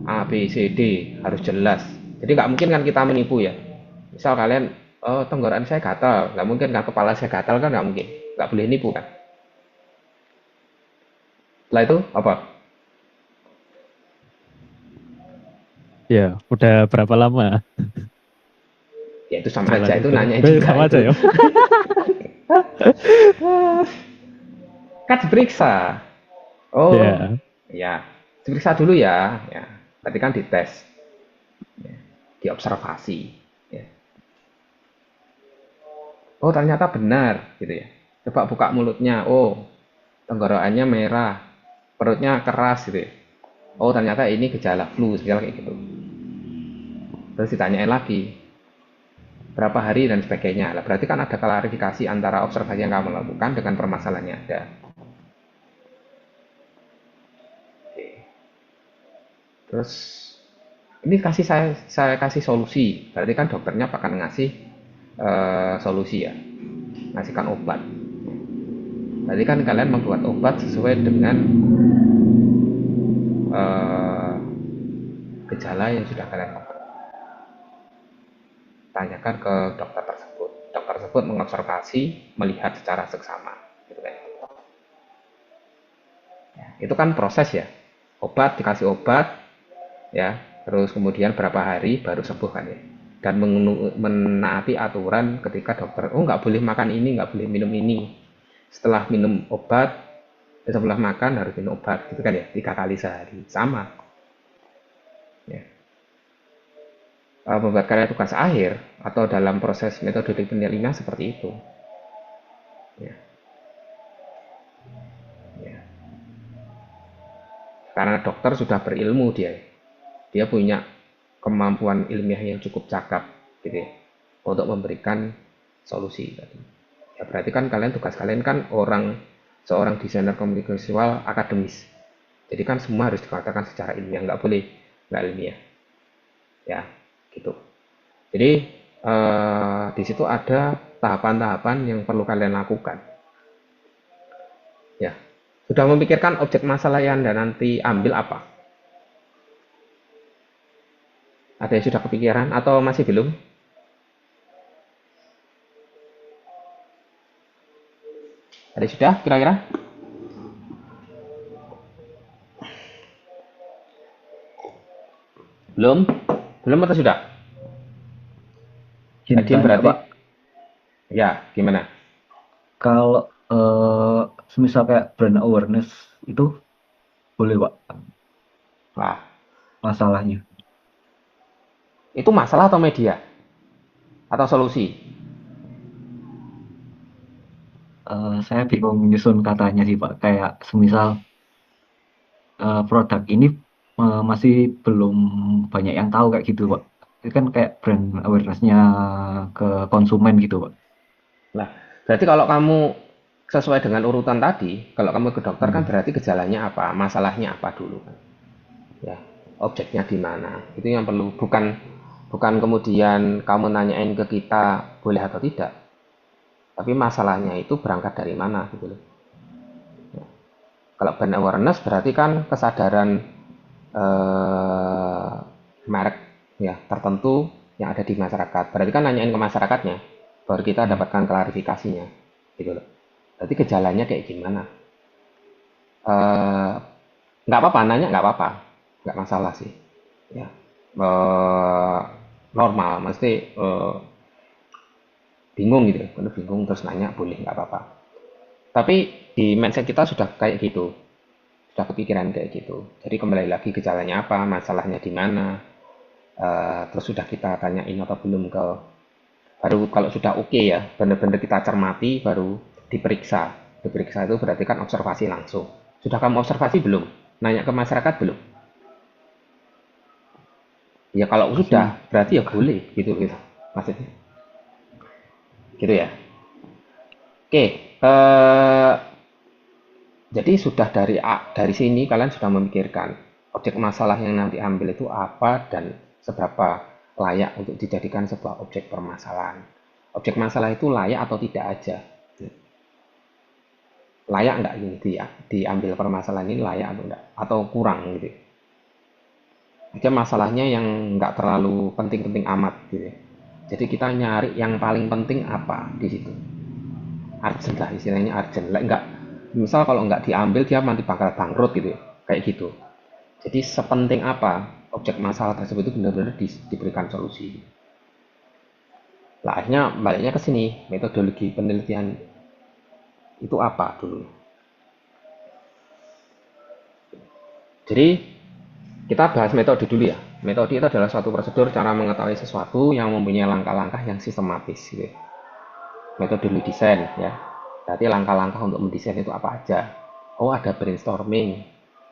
Speaker 1: A, B, C, D harus jelas. Jadi nggak mungkin kan kita menipu ya. Misal kalian, oh tenggorokan saya gatal, nggak mungkin kan, kepala saya gatal kan, nggak mungkin, nggak boleh nipu kan. Setelah itu apa?
Speaker 4: Ya, udah berapa lama
Speaker 1: Ya itu sama
Speaker 4: jalan
Speaker 1: aja, itu
Speaker 4: itu?
Speaker 1: nanya juga
Speaker 4: Sama
Speaker 1: itu.
Speaker 4: aja ya.
Speaker 1: Kan diperiksa. Oh,
Speaker 4: Ya,
Speaker 1: ya, diperiksa dulu ya. Ya, berarti kan dites, ya, diobservasi. Ya. Oh ternyata benar, gitu ya. Coba buka mulutnya. Oh, tenggorokannya merah, perutnya keras gitu ya. Oh ternyata ini gejala flu, segala kayak gitu. Terus ditanyain lagi, berapa hari dan sebagainya. Lah, berarti kan ada klarifikasi antara observasi yang kamu lakukan dengan permasalahannya ada. Oke. Terus ini saya kasih solusi. Berarti kan dokternya akan ngasih solusi ya, ngasihkan obat. Berarti kan kalian membuat obat sesuai dengan eh, gejala yang sudah kalian tanyakan ke dokter tersebut. Dokter tersebut mengobservasi, melihat secara seksama. Gitu kan. Ya, itu kan proses ya. Obat, dikasih obat, ya, terus kemudian berapa hari baru sembuh kan ya. Dan menaati aturan ketika dokter, oh nggak boleh makan ini, nggak boleh minum ini. Setelah minum obat, setelah makan harus minum obat, gitu kan ya, 3 kali sehari. Sama. Ya. Membuat karya tugas akhir atau dalam proses metode penelitian seperti itu. Ya. Ya. Karena dokter sudah berilmu dia punya kemampuan ilmiah yang cukup cakap gitu ya, untuk memberikan solusi tadi. Ya berarti kan tugas kalian kan seorang desainer komunikasi visual akademis. Jadi kan semua harus dikatakan secara ilmiah, nggak boleh nggak ilmiah. Ya, gitu. Jadi di situ ada tahapan-tahapan yang perlu kalian lakukan. Ya, sudah memikirkan objek masalah yang Anda nanti ambil apa? Ada yang sudah kepikiran atau masih belum? Tadi sudah kira-kira? Belum? Belum atau sudah?
Speaker 5: Izin
Speaker 1: Nadine
Speaker 5: tanya,
Speaker 1: berarti?
Speaker 5: Pak,
Speaker 1: Ya, gimana?
Speaker 5: kalau semisal kayak brand awareness itu boleh, Pak,
Speaker 1: Wah,
Speaker 5: masalahnya?
Speaker 1: itu masalah atau media? Atau solusi?
Speaker 5: Saya bingung nyusun katanya sih, Pak. Kayak semisal produk ini masih belum banyak yang tahu kayak gitu, Pak. Itu kan kayak brand awareness-nya ke konsumen gitu, Pak.
Speaker 1: Nah, berarti kalau kamu sesuai dengan urutan tadi, kalau kamu ke dokter kan
Speaker 5: Hmm.
Speaker 1: berarti gejalanya apa, masalahnya apa dulu kan? Ya, objeknya di mana? Itu yang perlu, bukan kemudian kamu nanyain ke kita boleh atau tidak, tapi masalahnya itu berangkat dari mana gitu loh. Ya. Kalau brand awareness berarti kan kesadaran eh, merek ya tertentu yang ada di masyarakat. Berarti kan nanyain ke masyarakatnya, baru kita
Speaker 5: Hmm.
Speaker 1: dapatkan klarifikasinya, gitu loh. Berarti gejalanya kayak gimana? Eh, nggak apa-apa, nanya nggak apa-apa, nggak masalah sih. Ya, eh, normal, mesti bingung gitu, kalau bingung terus nanya boleh nggak apa-apa. Tapi di mindset kita sudah kayak gitu, sudah kepikiran kayak gitu. Jadi kembali lagi gejalanya apa, masalahnya di mana, terus sudah kita tanyain atau belum ke, baru kalau sudah oke ya benar-benar kita cermati baru diperiksa. Diperiksa itu berarti kan observasi langsung. Sudah kamu observasi belum, nanya ke masyarakat belum? Ya kalau
Speaker 5: Masih.
Speaker 1: sudah berarti ya boleh gitu gitu maksudnya, gitu ya. Oke, jadi sudah dari sini kalian sudah memikirkan objek masalah yang nanti ambil itu apa dan seberapa layak untuk dijadikan sebuah objek permasalahan. Objek masalah itu layak atau tidak aja. Layak nggak ini diambil permasalahan ini, layak atau enggak, atau kurang gitu. Aja masalahnya yang nggak terlalu penting-penting amat gitu. Jadi kita nyari yang paling penting apa di situ. Urgent lah istilahnya, urgent. Lah enggak, misal kalau nggak diambil dia nanti bakal bangkrut gitu ya. Kayak gitu. Jadi sepenting apa objek masalah tersebut itu benar-benar diberikan solusi. Lah akhirnya baliknya ke sini, metodologi penelitian itu apa dulu. Jadi kita bahas metode dulu ya. Metode itu adalah suatu prosedur cara mengetahui sesuatu yang mempunyai langkah-langkah yang sistematis gitu. Metode desain ya. Berarti langkah-langkah untuk mendesain itu apa aja. Oh, ada brainstorming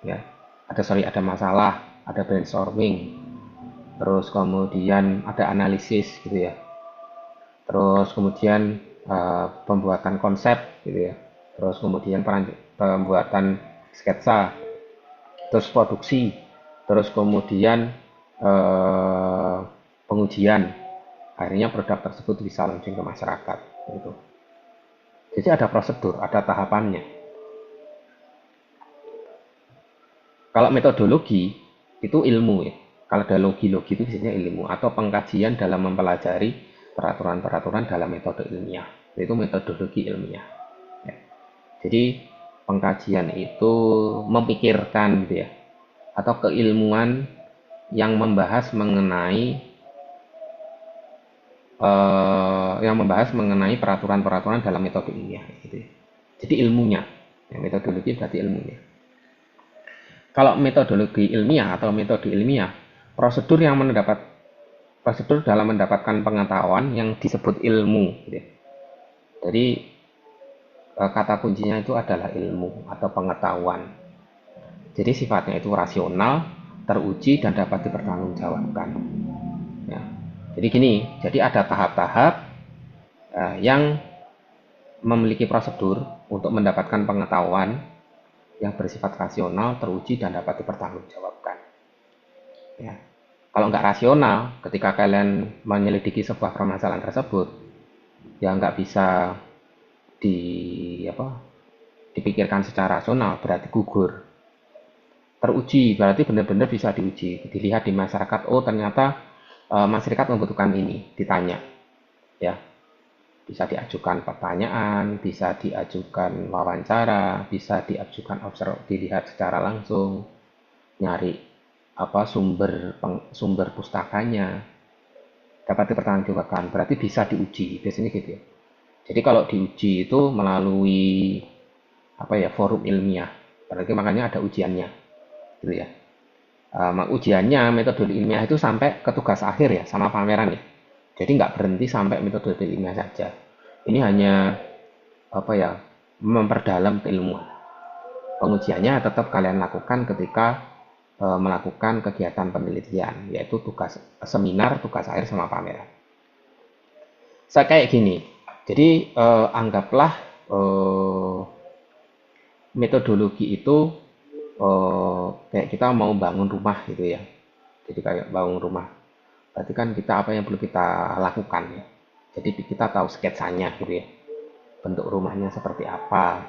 Speaker 1: ya. Ada masalah, ada brainstorming. Terus kemudian ada analisis gitu ya. Terus kemudian pembuatan konsep gitu ya. Terus kemudian pembuatan sketsa, terus produksi, terus kemudian eh, pengujian, akhirnya produk tersebut bisa launching ke masyarakat gitu. Jadi ada prosedur, ada tahapannya. Kalau metodologi itu ilmu ya. Kalau ada logi-logi itu biasanya ilmu atau pengkajian dalam mempelajari peraturan-peraturan dalam metode ilmiah. Itu metodologi ilmiah. Ya. Jadi pengkajian itu memikirkan gitu ya, atau keilmuan yang membahas mengenai peraturan-peraturan dalam metode ilmiah gitu ya. Jadi ilmunya, ya, metodologi berarti ilmunya. Kalau metodologi ilmiah atau metode ilmiah, prosedur dalam mendapatkan pengetahuan yang disebut ilmu gitu ya. Jadi kata kuncinya itu adalah ilmu atau pengetahuan. Jadi sifatnya itu rasional, teruji dan dapat dipertanggungjawabkan. Ya. Jadi gini, jadi ada tahap-tahap yang memiliki prosedur untuk mendapatkan pengetahuan yang bersifat rasional, teruji dan dapat dipertanggungjawabkan. Ya. Kalau nggak rasional, ketika kalian menyelidiki sebuah permasalahan tersebut, ya nggak bisa dipikirkan secara rasional, berarti gugur. Teruji berarti benar-benar bisa diuji, dilihat di masyarakat. Oh ternyata masyarakat membutuhkan ini, ditanya, ya. Bisa diajukan pertanyaan, bisa diajukan wawancara, bisa diajukan dilihat secara langsung, nyari apa sumber pustakanya, dapat dipertanggungjawabkan, berarti bisa diuji, biasanya gitu ya. Jadi kalau diuji itu melalui apa ya, forum ilmiah, berarti makanya ada ujiannya, gitu ya. Ujiannya metode ilmiah itu sampai ke tugas akhir ya, sama pameran ya. Jadi nggak berhenti sampai metode ilmiah saja. Ini hanya apa ya, memperdalam keilmuan. Pengujiannya tetap kalian lakukan ketika melakukan kegiatan penelitian, yaitu tugas seminar, tugas akhir sama pameran. Saya kayak gini, jadi anggaplah metodologi itu kayak kita mau bangun rumah gitu ya. Jadi kayak bangun rumah. Berarti kan kita apa yang perlu kita lakukan ya. Jadi kita tahu sketsanya gitu ya. Bentuk rumahnya seperti apa.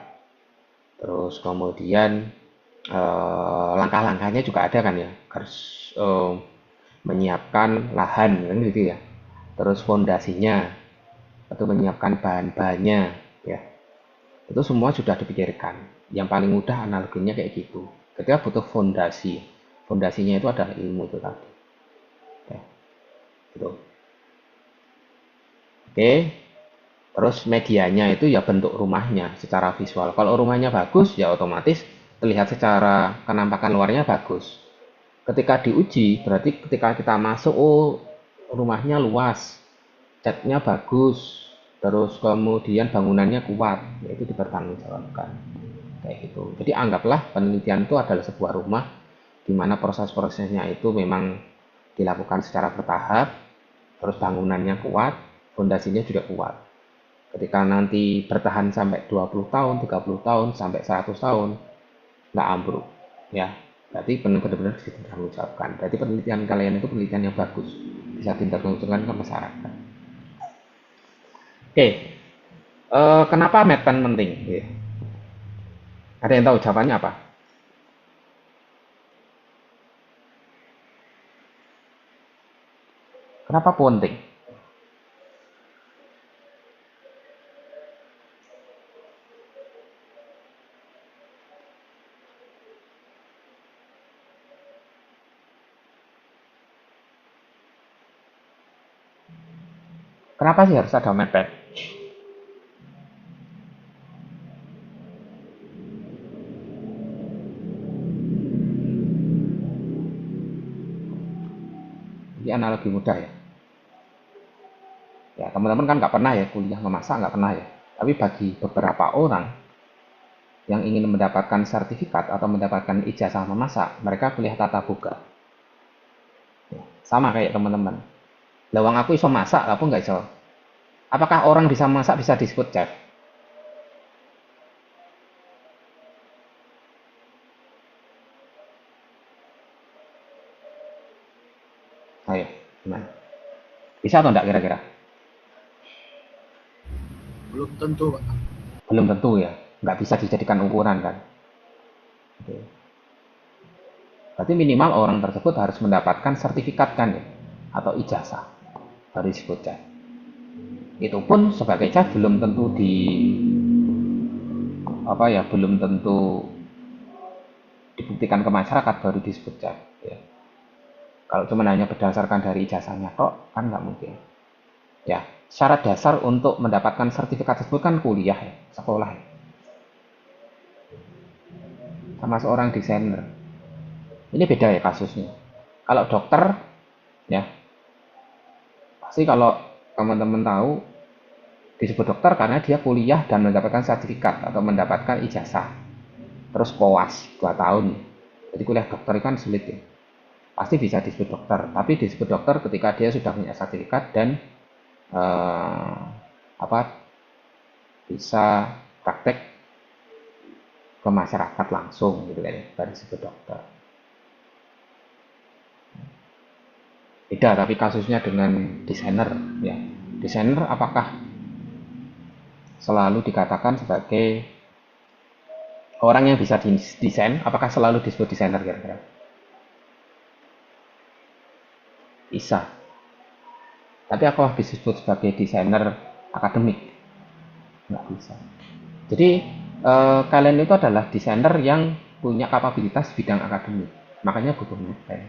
Speaker 1: Terus kemudian langkah-langkahnya juga ada kan ya. Harus menyiapkan lahan kan gitu ya. Terus fondasinya atau menyiapkan bahan-bahannya ya. Itu semua sudah dipikirkan. Yang paling mudah analoginya kayak gitu. Ketika butuh fondasi, fondasinya itu adalah ilmu itu tadi. Ya, gitu. Oke, terus medianya itu ya bentuk rumahnya secara visual. Kalau rumahnya bagus, ya otomatis terlihat secara kenampakan luarnya bagus. Ketika diuji, berarti ketika kita masuk, oh rumahnya luas, catnya bagus, terus kemudian bangunannya kuat, yaitu dipertanggungjawabkan. Kayak gitu. Jadi anggaplah penelitian itu adalah sebuah rumah di mana proses-prosesnya itu memang dilakukan secara bertahap, terus bangunannya kuat, fondasinya juga kuat. Ketika nanti bertahan sampai 20 tahun, 30 tahun, sampai 100 tahun, nggak ambruk. Ya, berarti benar-benar dipertanggungjawabkan. Berarti penelitian kalian itu penelitian yang bagus, bisa dipertanggungjawabkan ke masyarakat. Oke, kenapa medpen penting? Ya. Ada yang tahu jawabannya apa? Kenapa penting? Kenapa sih harus ada medpen? Ini analogi mudah ya. Ya, teman-teman kan nggak pernah ya kuliah memasak, nggak pernah ya. Tapi bagi beberapa orang yang ingin mendapatkan sertifikat atau mendapatkan ijazah memasak, mereka kuliah tata boga. Ya, sama kayak teman-teman. Lawang aku iso masak, aku nggak iso. Apakah orang bisa masak bisa disebut chef? Ayo, gimana? Bisa atau enggak kira-kira?
Speaker 3: Belum tentu, Pak.
Speaker 1: Belum tentu ya, nggak bisa dijadikan ukuran kan. Oke. Berarti minimal orang tersebut harus mendapatkan sertifikat kan ya, atau ijazah baru disebut chef. Itu pun sebagai chef belum tentu belum tentu dibuktikan ke masyarakat baru disebut chef. Ya. Kalau cuma hanya berdasarkan dari ijazahnya kok kan nggak mungkin. Ya, syarat dasar untuk mendapatkan sertifikat tersebut kan kuliah ya, sekolah ya. Sama seorang desainer. Ini beda ya kasusnya. Kalau dokter, ya pasti kalau teman-teman tahu disebut dokter karena dia kuliah dan mendapatkan sertifikat atau mendapatkan ijazah. Terus koas 2 tahun. Jadi kuliah dokter kan sulit ya. Pasti bisa disebut dokter, tapi disebut dokter ketika dia sudah punya sertifikat dan bisa praktek ke masyarakat langsung gitu kan ya, baru disebut dokter. Beda tapi kasusnya dengan desainer ya. Desainer apakah selalu dikatakan sebagai orang yang bisa desain? Apakah selalu disebut desainer kira-kira? Bisa. Tapi apakah disebut sebagai desainer akademik? nggak bisa. Jadi kalian itu adalah desainer yang punya kapabilitas bidang akademik, makanya butuh nilai.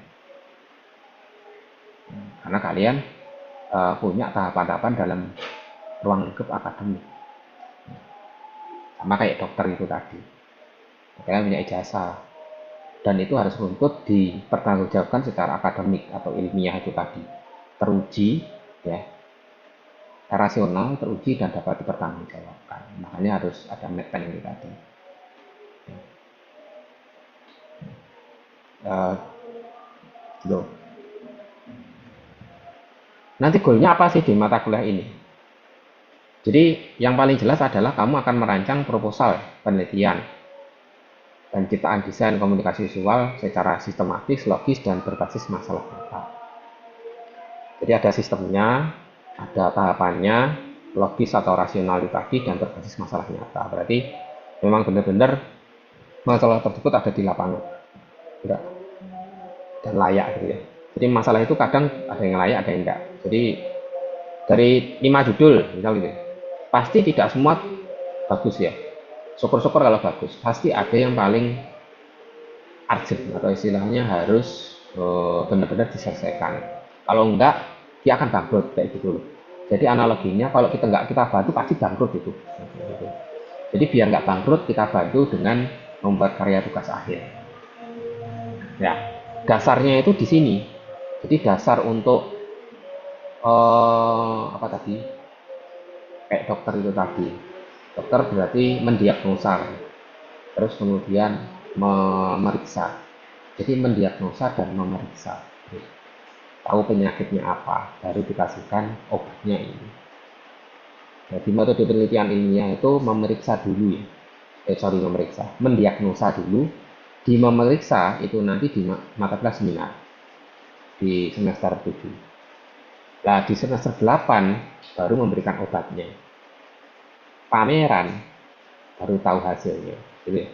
Speaker 1: Karena kalian punya tahapan-tahapan dalam ruang lingkup akademik. Sama kayak dokter itu tadi. Kalian punya ijazah. Dan itu harus untuk dipertanggungjawabkan secara akademik atau ilmiah itu tadi. Teruji, ya, rasional, teruji, dan dapat dipertanggungjawabkan. Makanya harus ada meten ini tadi. Loh. Nanti goalnya apa sih di mata kuliah ini? Jadi yang paling jelas adalah kamu akan merancang proposal penelitian dan ciptaan desain komunikasi visual secara sistematis, logis, dan berbasis masalah nyata. Jadi ada sistemnya, ada tahapannya, logis atau rasional tadi, dan berbasis masalah nyata. Berarti memang benar-benar masalah tersebut ada di lapangan, enggak, dan layak gitu ya. Jadi masalah itu kadang ada yang layak, ada yang enggak. Jadi dari 5 judul misalnya gitu, pasti tidak semua bagus ya. Syukur-syukur kalau bagus, pasti ada yang paling urgent atau istilahnya harus benar-benar diselesaikan. Kalau enggak, dia akan bangkrut kayak gitu loh. Jadi analoginya kalau kita bantu pasti bangkrut itu. Jadi biar nggak bangkrut, kita bantu dengan membuat karya tugas akhir. Ya, dasarnya itu di sini. Jadi dasar untuk apa tadi? Kayak dokter itu tadi. Dokter berarti mendiagnosa, terus kemudian memeriksa. Jadi mendiagnosa dan memeriksa. Tahu penyakitnya apa, baru dikasihkan obatnya ini. Jadi metode penelitian ilmiah itu memeriksa dulu ya. Mendiagnosa dulu. Di memeriksa itu nanti di mata kuliah seminar di semester 7. Nah, di semester 8 baru memberikan obatnya. Pameran baru tahu hasilnya. Jadi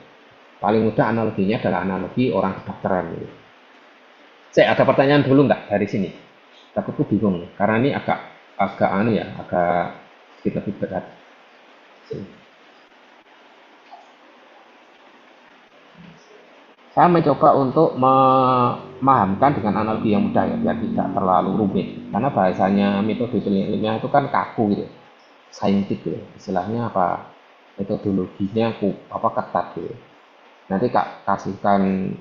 Speaker 1: paling mudah analoginya adalah analogi orang kedokteran. Gitu. Saya ada pertanyaan dulu nggak dari sini? Takutku bingung karena ini agak sedikit lebih berat. Saya mencoba untuk memahamkan dengan analogi yang mudah ya, biar tidak terlalu rumit. Karena bahasanya metode penelitian ilmiah itu kan kaku gitu, saintifik gitu. Istilahnya apa? Metodologinya ketat gitu. Nanti Kak kasihkan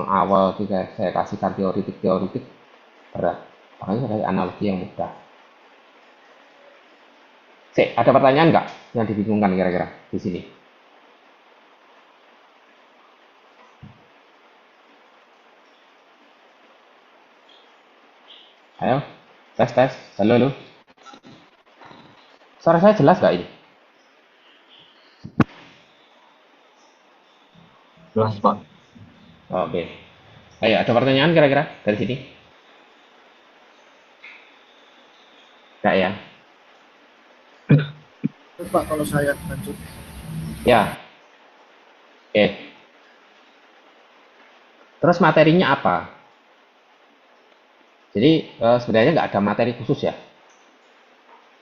Speaker 1: awal juga saya kasihkan teoritik berat. Makanya saya analogi yang mudah. Ada pertanyaan nggak yang dibingungkan kira-kira di sini? Ayo, tes. Halo. Suara saya jelas nggak ini?
Speaker 5: Jelas, Pak.
Speaker 1: Oke. Ayo, ada pertanyaan kira-kira dari sini? Enggak ya?
Speaker 3: Pak, kalau saya lanjut.
Speaker 1: Ya. Oke. Terus materinya apa? Jadi sebenarnya nggak ada materi khusus ya.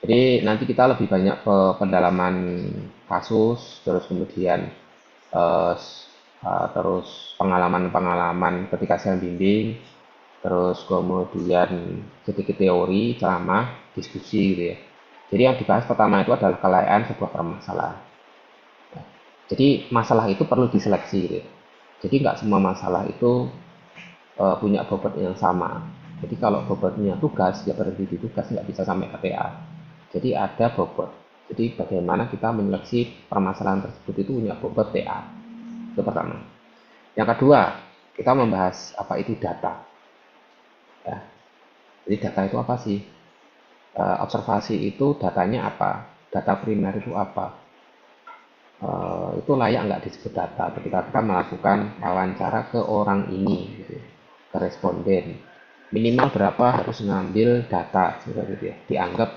Speaker 1: Jadi nanti kita lebih banyak ke pendalaman kasus, terus kemudian terus pengalaman ketika saya bimbing, terus kemudian sedikit teori, ceramah, diskusi gitu ya. Jadi yang dibahas pertama itu adalah kelayakan sebuah permasalahan. Jadi masalah itu perlu diseleksi gitu ya. Jadi nggak semua masalah itu punya bobot yang sama. Jadi kalau bobotnya tugas, ya berhenti di tugas, nggak bisa sampai KTA. Jadi ada bobot. Jadi bagaimana kita menyeleksi permasalahan tersebut itu punya bobot TA. Itu pertama. Yang kedua, kita membahas apa itu data. Ya. Jadi data itu apa sih? Observasi itu datanya apa? Data primer itu apa? Itu layak nggak disebut data ketika kita melakukan wawancara ke orang ini, gitu, ke responden. Minimal berapa harus ngambil data, gitu ya. Dianggap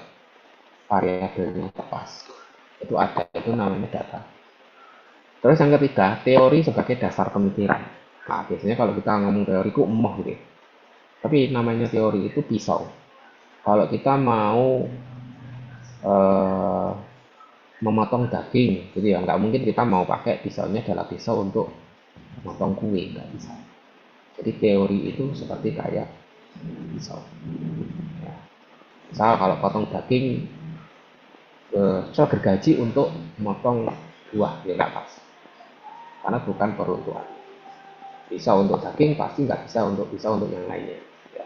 Speaker 1: variabelnya tepas. Itu ada, itu namanya data. Terus yang ketiga, teori sebagai dasar pemikiran. Nah, biasanya kalau kita ngomong teori itu emoh gitu. Tapi namanya teori itu pisau. Kalau kita mau memotong daging gitu ya, nggak mungkin kita mau pakai pisaunya adalah pisau untuk memotong kue, nggak bisa. Jadi teori itu seperti kayak pisau ya. Misal kalau potong daging misal gergaji untuk memotong buah ya nggak pas, karena bukan peruntukan. Pisau untuk daging pasti nggak bisa untuk pisau untuk yang lainnya ya.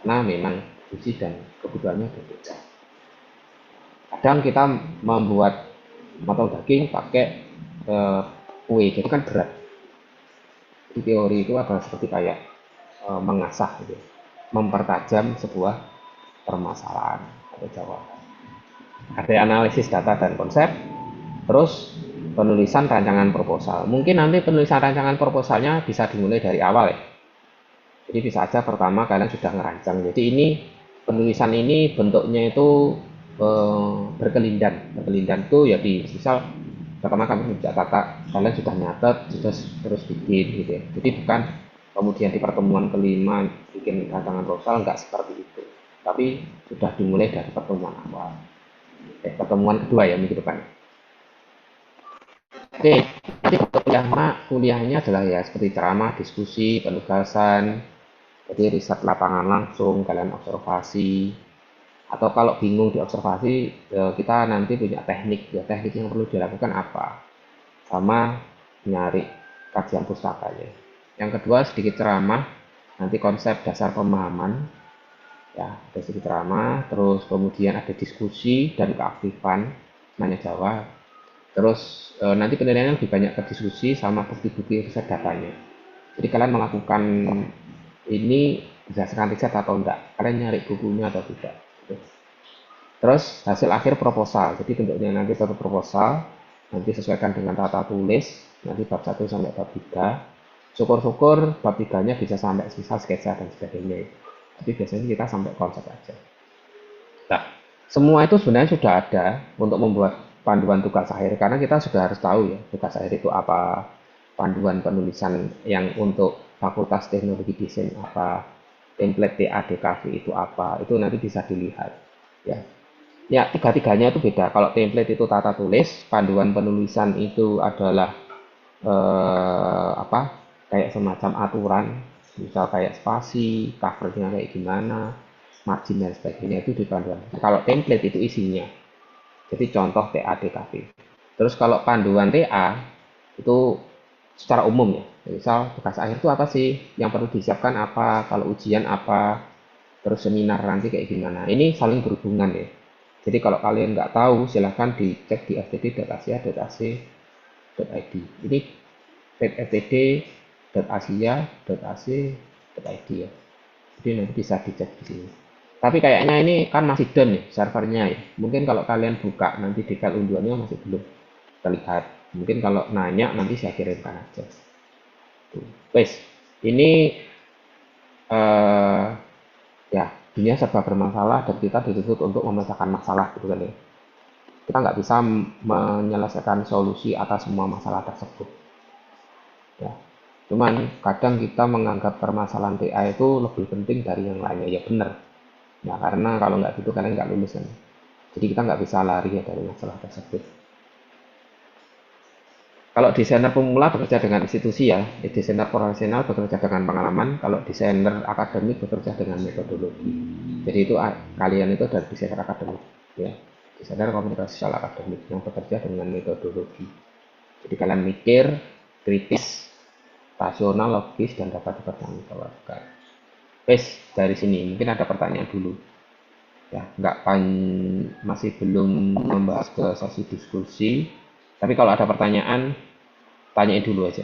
Speaker 1: Karena memang fungsi dan kebutuhannya berbeda. Kadang kita membuat motong daging pakai kue, jadi kan berat. Di teori itu adalah seperti kayak mengasah gitu, mempertajam sebuah permasalahan atau jawaban. Ada analisis data dan konsep, terus penulisan rancangan proposal. Mungkin nanti penulisan rancangan proposalnya bisa dimulai dari awal ya. Jadi bisa aja pertama kalian sudah ngerancang. Jadi ini penulisan ini bentuknya itu berkelindan. Berkelindan itu ya di misal pertama kami tidak tata, kalian sudah nyatet, sudah terus bikin gitu ya. Jadi bukan kemudian di pertemuan kelima bikin rancangan proposal, nggak seperti itu. Tapi sudah dimulai dari pertemuan awal. Pertemuan kedua ya minggu depan. Oke, nanti kuliahnya adalah ya seperti ceramah, diskusi, penugasan, jadi riset lapangan langsung, kalian observasi. Atau kalau bingung di observasi, kita nanti punya teknik. Ya, teknik yang perlu dilakukan apa? Sama nyari kajian pustakanya. Yang kedua sedikit ceramah, nanti konsep dasar pemahaman. Ya, ada sedikit ceramah, terus kemudian ada diskusi dan keaktifan, nanya jawab. Terus nanti penilaiannya lebih banyak ke diskusi sama bukti-bukti riset datanya. Jadi kalian melakukan ini berdasarkan riset atau enggak, kalian nyari bukunya atau tidak. Terus hasil akhir proposal, jadi bentuknya nanti satu proposal, nanti sesuaikan dengan tata tulis, nanti bab 1 sampai bab 3. Syukur-syukur bab 3-nya bisa sampai sisa sketsa dan sebagainya. Tapi biasanya kita sampai konsep aja. Nah, semua itu sebenarnya sudah ada untuk membuat panduan tugas akhir, karena kita sudah harus tahu ya tugas akhir itu apa, panduan penulisan yang untuk Fakultas Teknologi Desain apa, template TADKV itu apa, itu nanti bisa dilihat ya. Ya, tiga-tiganya itu beda. Kalau template itu tata tulis, panduan penulisan itu adalah kayak semacam aturan, misal kayak spasi, covernya kayak gimana, margin dan sebagainya itu di panduan. Kalau template itu isinya, jadi contoh TADKV. Terus kalau panduan TA itu secara umum ya, misal tugas akhir itu apa sih, yang perlu disiapkan apa, kalau ujian apa, terus seminar nanti kayak gimana. Ini saling berhubungan ya. Jadi kalau kalian nggak tahu, silahkan dicek di fdd.asia.ac.id. Ini fdd.asia.ac.id ya. Jadi nanti bisa dicek di sini. Tapi kayaknya ini kan masih down nih servernya ya. Mungkin kalau kalian buka nanti detail unduhannya masih belum terlihat. Mungkin kalau nanya nanti saya kirimkan aja. Wes, ini ya dunia serba bermasalah dan kita dituntut untuk memecahkan masalah gitu kan ya. Kita nggak bisa menyelesaikan solusi atas semua masalah tersebut. Ya. Cuman kadang kita menganggap permasalahan TA itu lebih penting dari yang lainnya, ya benar. Ya karena kalau nggak gitu kalian nggak lulus kan. Jadi kita nggak bisa lari ya dari masalah tersebut. Kalau desainer pemula bekerja dengan institusi ya, desainer profesional bekerja dengan pengalaman, kalau desainer akademik bekerja dengan metodologi. Jadi itu kalian itu dari desainer akademik ya, desainer komunikasi akademik yang bekerja dengan metodologi. Jadi kalian mikir, kritis, rasional, logis, dan dapat dipertanggungjawabkan. Wes, dari sini mungkin ada pertanyaan dulu. Ya, masih belum membahas ke sesi diskusi. Tapi kalau ada pertanyaan, tanyain dulu aja.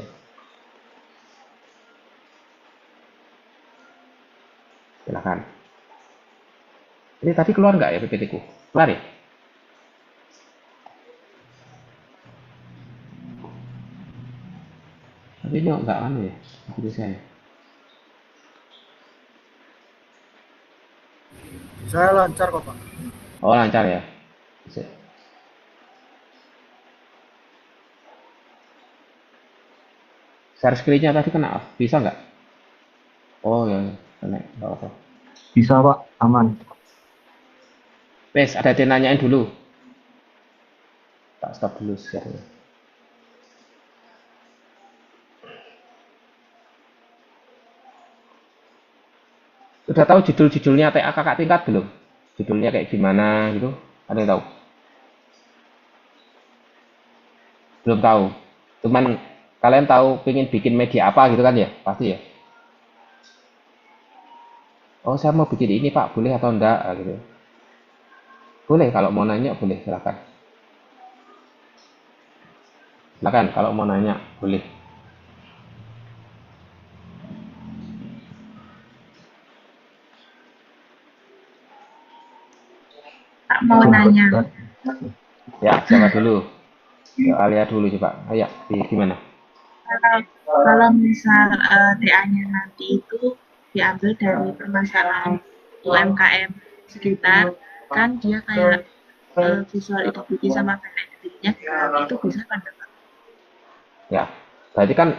Speaker 1: Silakan. Ini tadi keluar nggak ya PPT-ku? Keluar ya? Tapi ini nggak anu ya, jadi saya.
Speaker 3: Saya lancar kok Pak.
Speaker 1: Oh lancar ya. Bisa. Share screen-nya tadi kena bisa nggak? Oh ya, kena nggak apa.
Speaker 5: Bisa Pak, aman.
Speaker 1: Wes, ada yang nanyain dulu. Tak stop dulu share-nya. Udah tahu judul-judulnya TA kakak tingkat belum? Judulnya kayak gimana gitu? Ada yang tahu? Belum tahu. Cuman kalian tahu pengen bikin media apa gitu kan ya? Pasti ya. Oh, saya mau bikin ini Pak, boleh atau enggak gitu. Boleh kalau mau nanya boleh, silakan. Silakan kalau mau nanya boleh.
Speaker 2: Tak mau nanya.
Speaker 1: Ya, siapa dulu? Ya, Alia dulu coba. Ayo, gimana?
Speaker 2: Kalau misal TA-nya nanti itu diambil dari permasalahan UMKM sekitar, kan dia kayak visual identity sama brand identity-nya itu bisa kan Pak?
Speaker 1: Ya, berarti kan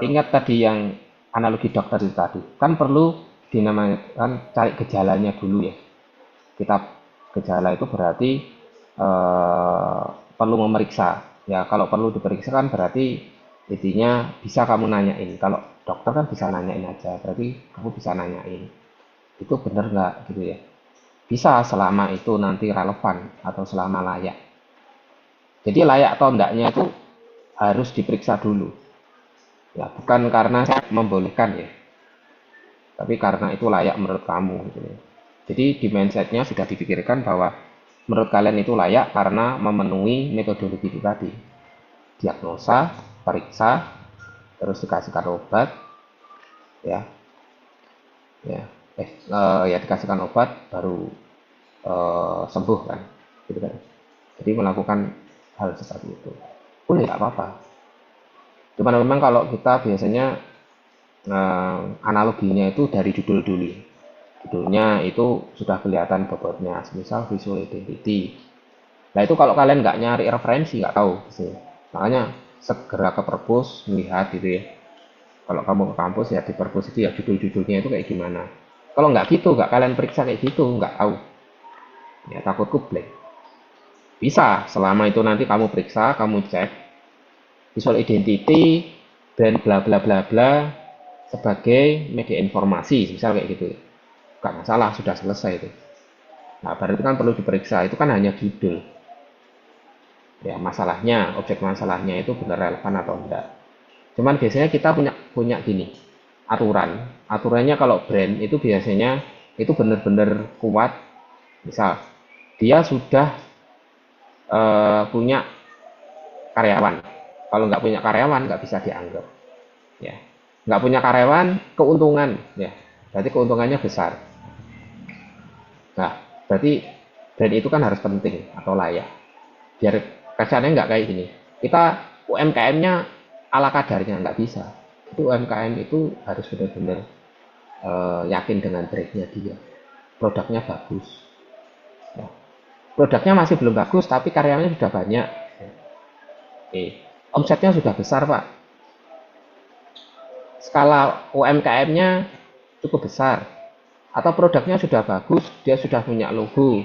Speaker 1: ingat tadi yang analogi dokter itu tadi. Kan perlu dinamakan cari gejalanya dulu ya. Kita gejala itu berarti perlu memeriksa. Ya, kalau perlu diperiksa kan berarti intinya bisa kamu nanyain. Kalau dokter kan bisa nanyain aja, berarti kamu bisa nanyain. Itu benar nggak gitu ya? Bisa selama itu nanti relevan atau selama layak. Jadi layak atau enggaknya itu harus diperiksa dulu. Ya, bukan karena membolehkan ya, tapi karena itu layak menurut kamu gitu ya. Jadi di mindsetnya sudah dipikirkan bahwa menurut kalian itu layak karena memenuhi metodologi itu tadi. Diagnosa, periksa, terus dikasihkan obat, ya, ya, ya dikasihkan obat baru sembuh kan, gitu kan. Jadi melakukan hal seperti itu, boleh nggak apa-apa. Cuman memang kalau kita biasanya analoginya itu dari judul dulu. Judulnya itu sudah kelihatan bobotnya, misal visual identity. Nah itu kalau kalian nggak nyari referensi, nggak tahu sih. Makanya segera ke perpus melihat gitu ya. Kalau kamu ke kampus ya di perpus itu ya judul-judulnya itu kayak gimana. Kalau nggak gitu, nggak kalian periksa kayak gitu, nggak tahu. Ya takutku blank. Bisa, selama itu nanti kamu periksa, kamu cek visual identity, brand bla bla bla bla sebagai media informasi, misal kayak gitu. Nggak masalah, sudah selesai itu. Nah, berarti kan perlu diperiksa, itu kan hanya judul. Ya, masalahnya, objek masalahnya itu benar relevan atau enggak. Cuman biasanya kita punya gini, aturan. Aturannya kalau brand itu biasanya itu benar-benar kuat. Misal, dia sudah punya karyawan. Kalau nggak punya karyawan, nggak bisa dianggap. Ya, nggak punya karyawan, keuntungan. Ya, berarti keuntungannya besar. Nah, berarti brand itu kan harus penting atau layak. Biar kesannya nggak kayak gini. Kita UMKM-nya ala kadarnya nggak bisa. Itu UMKM itu harus benar-benar yakin dengan brandnya dia. Produknya bagus. Ya. Produknya masih belum bagus, tapi karyawannya sudah banyak. Oke. Omsetnya sudah besar, Pak. Skala UMKM-nya cukup besar. Atau produknya sudah bagus, dia sudah punya logo.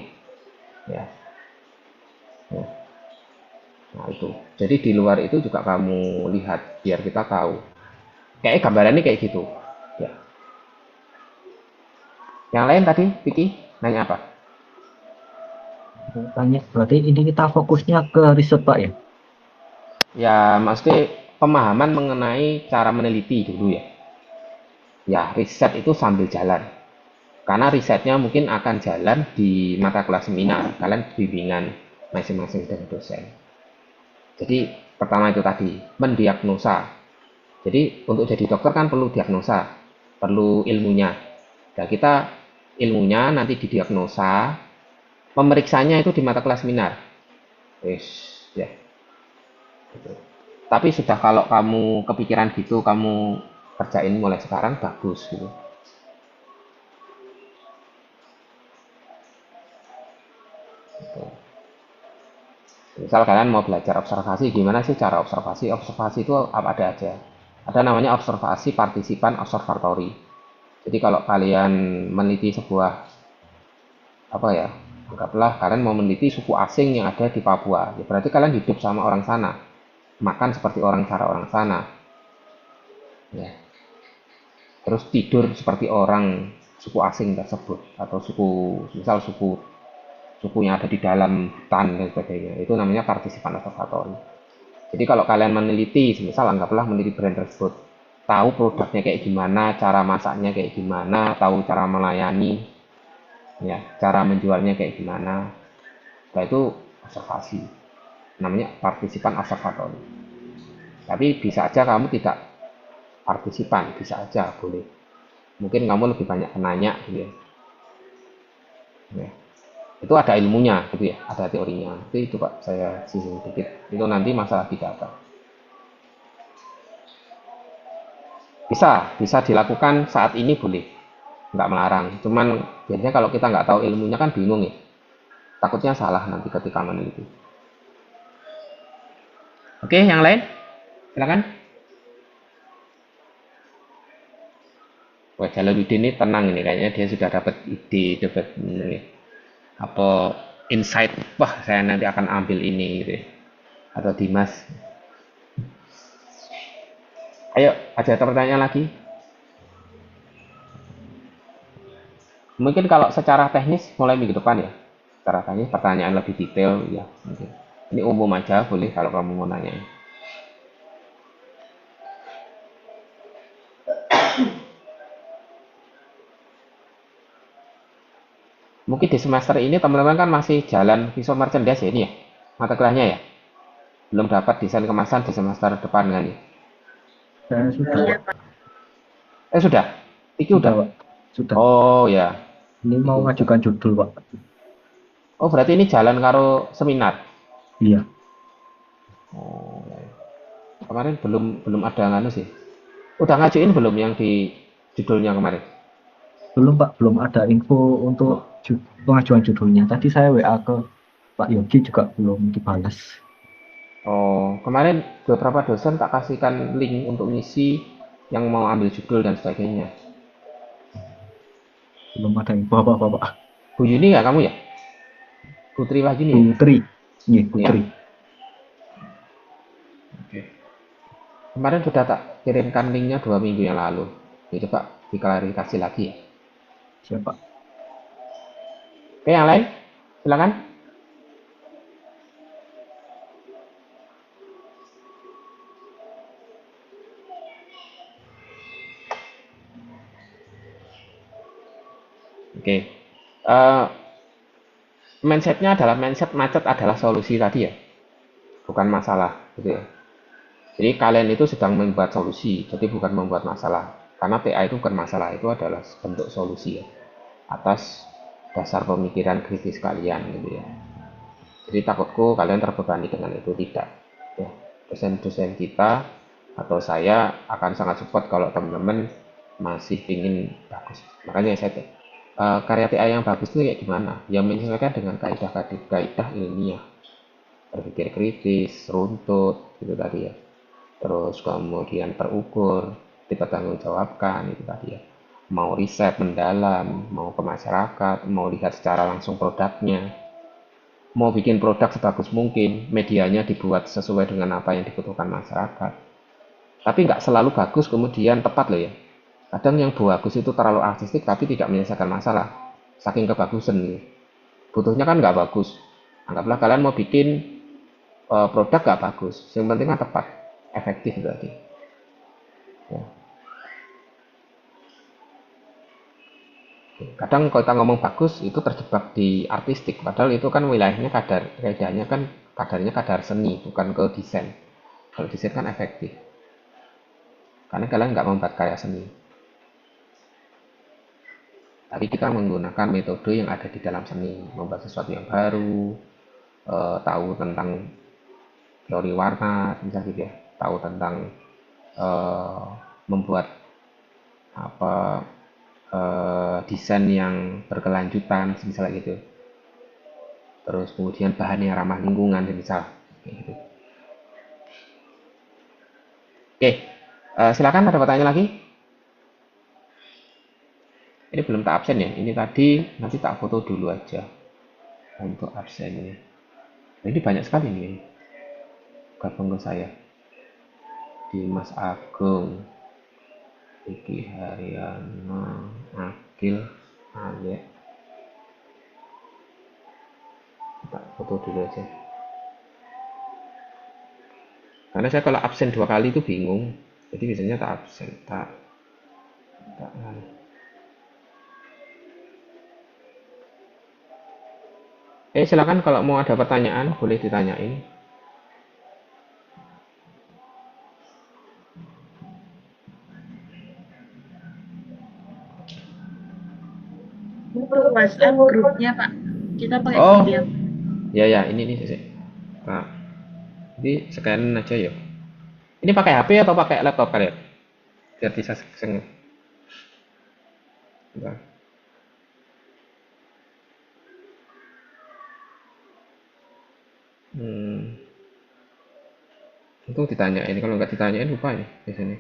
Speaker 1: Ya. Ya. Nah itu. Jadi di luar itu juga kamu lihat biar kita tahu. Kayak gambarannya kayak gitu. Ya. Yang lain tadi, Vicky, nanya apa?
Speaker 5: Tanya, berarti ini kita fokusnya ke riset Pak ya?
Speaker 1: Ya, maksudnya pemahaman mengenai cara meneliti dulu ya. Ya, riset itu sambil jalan. Karena risetnya mungkin akan jalan di mata kelas seminar. Kalian bimbingan masing-masing dengan dosen. Jadi pertama itu tadi, mendiagnosa. Jadi untuk jadi dokter kan perlu diagnosa, perlu ilmunya. Nah kita ilmunya nanti didiagnosa, pemeriksanya itu di mata kelas seminar. Yes, ya. Gitu. Tapi sudah kalau kamu kepikiran gitu, kamu kerjain mulai sekarang bagus gitu. Gitu. Misal kalian mau belajar observasi, gimana sih cara observasi? Observasi itu apa ada aja. Ada namanya observasi partisipan observatory. Jadi kalau kalian meneliti sebuah apa ya Anggaplah kalian mau meneliti suku asing yang ada di Papua, ya berarti kalian hidup sama orang sana, makan seperti cara orang sana, ya. Terus tidur seperti orang suku asing tersebut, atau misal suku yang ada di dalam hutan dan sebagainya. Itu namanya partisipan observatory. Jadi kalau kalian meneliti, misal anggaplah meneliti brand tersebut, tahu produknya kayak gimana, cara masaknya kayak gimana, tahu cara melayani, ya, cara menjualnya kayak gimana. Nah, itu observasi. Namanya partisipan observatory. Tapi bisa aja kamu tidak partisipan, bisa aja, boleh. Mungkin kamu lebih banyak penanya gitu ya. Ya. Itu ada ilmunya gitu ya, ada teorinya. Itu Pak, saya singgung sedikit. Itu nanti masalah di data. Bisa dilakukan saat ini, boleh, nggak melarang. Cuman biasanya kalau kita nggak tahu ilmunya kan bingung ya, takutnya salah nanti ketika meneliti. Oke, yang lain silakan. Wah, Jalaluddin ini tenang ini, kayaknya dia sudah dapat ide, dapat ini, apa insight. Wah, saya nanti akan ambil ini gitu ya. Atau Dimas, ayo, ada pertanyaan lagi? Mungkin kalau secara teknis mulai minggu depan ya, secara teknis pertanyaan lebih detail ya mungkin. Ini umum aja, boleh kalau kamu mau nanya. Mungkin di semester ini teman-teman kan masih jalan visual merchandise ya ini ya, mata kuliahnya ya. Belum dapat desain kemasan di semester depan kan ya.
Speaker 5: Saya sudah,
Speaker 2: Iya,
Speaker 5: Pak.
Speaker 2: Pak.
Speaker 1: Sudah? Iki udah?
Speaker 5: Pak. Sudah.
Speaker 1: Oh ya.
Speaker 5: Ini mau ngajukan judul, Pak.
Speaker 1: Oh, berarti ini jalan karo seminar.
Speaker 5: Iya.
Speaker 1: Oh, ya. Kemarin belum ada nganu sih. Udah ngajuin belum yang di judulnya kemarin?
Speaker 5: Belum, Pak. Belum ada info untuk pengajuan judulnya. Tadi saya WA ke Pak Yogi juga belum dibalas.
Speaker 1: Oh, kemarin beberapa dosen tak kasihkan link untuk ngisi yang mau ambil judul dan sebagainya.
Speaker 5: Belum ada info apa-apa, Pak.
Speaker 1: Bu Yuni nggak kamu ya? Putri Wahyuni ya?
Speaker 5: Putri. Iya, Putri.
Speaker 1: Oke. Kemarin sudah tak kirimkan linknya 2 minggu yang lalu. Ya, coba diklarifikasi lagi ya.
Speaker 5: Siapa?
Speaker 1: Oke, yang lain? Silakan. Oke. Mindsetnya adalah mindset macet adalah solusi tadi ya, bukan masalah gitu ya. Jadi kalian itu sedang membuat solusi, jadi bukan membuat masalah. Karena TA itu bukan masalah, itu adalah bentuk solusi ya, atas dasar pemikiran kritis kalian gitu ya. Jadi takutku kalian terbebani dengan itu, tidak. Ya, dosen-dosen kita atau saya akan sangat support kalau teman-teman masih ingin bagus. Makanya saya karya TA yang bagus itu kayak gimana? Yang menyesuaikan dengan kaidah ilmiah, berpikir kritis, runtut, gitu tadi ya. Terus kemudian terukur, dipertanggungjawabkan, itu tadi ya. Mau riset mendalam, mau ke masyarakat, mau lihat secara langsung produknya, mau bikin produk sebagus mungkin, medianya dibuat sesuai dengan apa yang dibutuhkan masyarakat. Tapi nggak selalu bagus kemudian tepat loh ya. Kadang yang bagus itu terlalu artistik tapi tidak menyelesaikan masalah, saking kebagusan gitu. Butuhnya kan nggak bagus. Anggaplah kalian mau bikin produk nggak bagus, yang penting kan tepat, efektif berarti. Ya. Kadang kalau kita ngomong bagus itu terjebak di artistik, padahal itu kan wilayahnya kadarnya kadar seni, bukan ke desain. Kalau desain kan efektif, karena kalian nggak membuat karya seni. Tapi kita menggunakan metode yang ada di dalam seni, membuat sesuatu yang baru, tahu tentang teori warna, misalnya gitu ya, tahu tentang membuat apa desain yang berkelanjutan, misalnya gitu. Terus kemudian bahan yang ramah lingkungan, misal gitu. Oke, silakan ada pertanyaan lagi. Ini belum tak absen ya, ini tadi nanti tak foto dulu aja. untuk absennya. Nah, ini banyak sekali nih gabung ke saya. Dimas Agung, Vicky Haryana, Agil, Alek. Tak foto dulu aja. Karena saya kalau absen 2 kali itu bingung. Jadi biasanya tak absen, tak. Silakan kalau mau ada pertanyaan boleh ditanyain.
Speaker 2: Untuk WhatsApp grupnya Pak, kita pakai
Speaker 1: Oh,
Speaker 2: grup yang
Speaker 1: ya ini nih. Nah, jadi scan aja ya. Ini pakai HP atau pakai laptop kalian? Biar bisa seng. Bentar. Untung ditanyain, kalau nggak ditanyain lupa ya biasanya.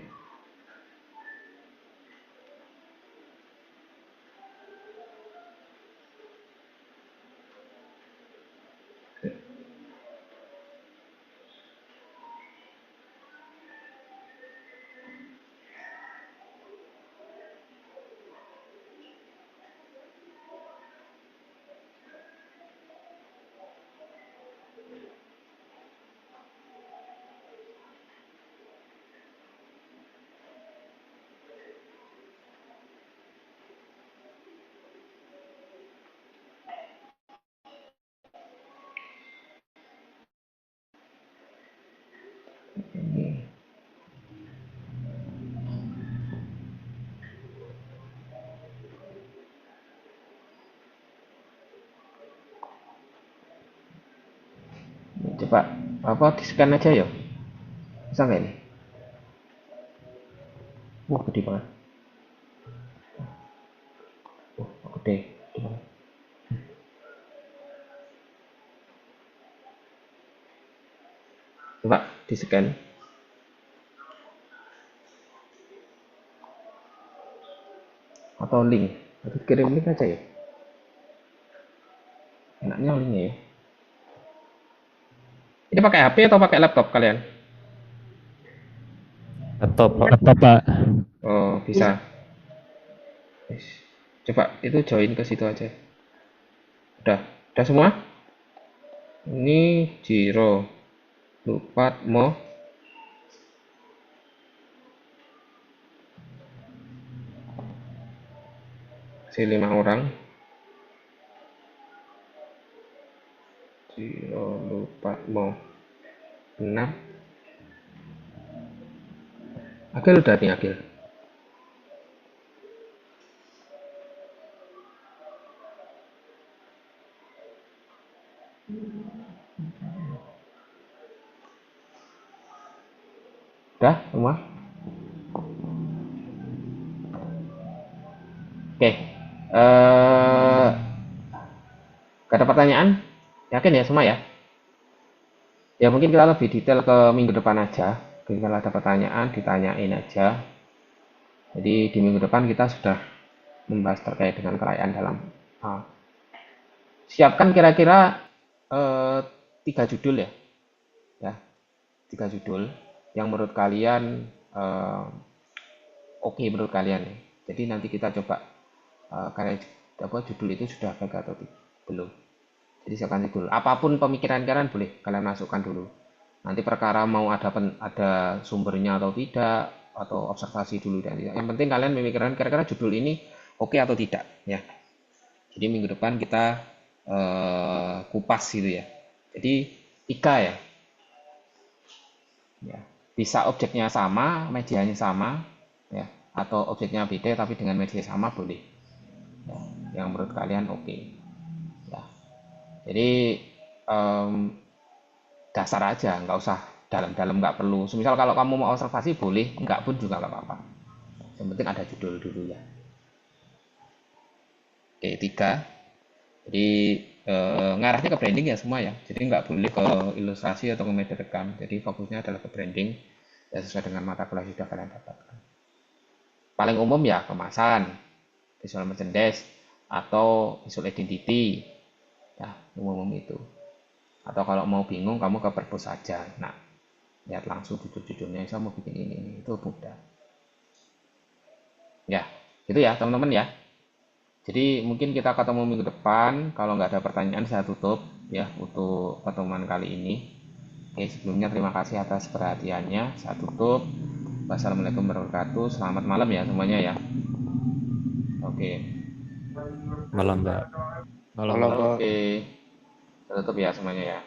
Speaker 1: Coba apa di scan aja ya? Bisa nggak ini? Wah, gede banget. Gede banget. Coba di scan. Atau link. Atau kirim link aja ya. Enaknya linknya ya. Ini pakai HP atau pakai laptop kalian?
Speaker 4: Laptop, Pak.
Speaker 1: Oh, bisa. Coba itu join ke situ aja. Udah semua? Ini Jiro, Lupatmo, si 5 orang. Jiro, Lupatmo, 6. Agil udah nih Agil. Udah semua? Oke. Gak ada pertanyaan? Yakin ya semua ya? Ya mungkin kita lebih detail ke minggu depan aja. Mungkin kalau ada pertanyaan ditanyain aja. Jadi di minggu depan kita sudah membahas terkait dengan perayaan dalam siapkan kira-kira 3 judul ya. Ya, 3 judul yang menurut kalian oke menurut kalian ya. Jadi nanti kita coba karya judul itu sudah baik atau belum. Jadi siapkan judul. Apapun pemikiran kalian boleh kalian masukkan dulu. Nanti perkara mau ada sumbernya atau tidak, atau observasi dulu dan tidak. Yang penting kalian memikirkan kira-kira judul ini oke atau tidak ya. Jadi minggu depan kita kupas gitu ya. Jadi 3 ya. Ya. Bisa objeknya sama, medianya sama ya, atau objeknya beda tapi dengan media sama boleh. Ya, yang menurut kalian oke. Ya. Jadi dasar aja, nggak usah dalam-dalam, nggak perlu. Misal kalau kamu mau observasi boleh, nggak pun juga nggak apa-apa. Yang penting ada judul dulu ya. Oke, 3. Jadi ngarahnya ke branding ya semua ya. Jadi nggak boleh ke ilustrasi atau ke media rekam. Jadi fokusnya adalah ke branding ya, sesuai dengan mata kuliah sudah kalian dapatkan. Paling umum ya kemasan, visual merchandise, atau visual identity, Ya, umum itu. Atau kalau mau bingung, kamu ke perpus saja. Nah, lihat langsung judul-judulnya, saya mau bikin ini, itu mudah. Ya, gitu ya teman-teman ya. Jadi mungkin kita ketemu minggu depan. Kalau nggak ada pertanyaan saya tutup ya untuk pertemuan kali ini. Oke, sebelumnya terima kasih atas perhatiannya. Saya tutup. Wassalamualaikum warahmatullahi wabarakatuh. Selamat malam ya semuanya ya. Oke.
Speaker 4: Malam, Mbak. Malam,
Speaker 7: Halo,
Speaker 4: Mbak.
Speaker 7: Pak.
Speaker 1: Oke. Saya tutup ya semuanya ya.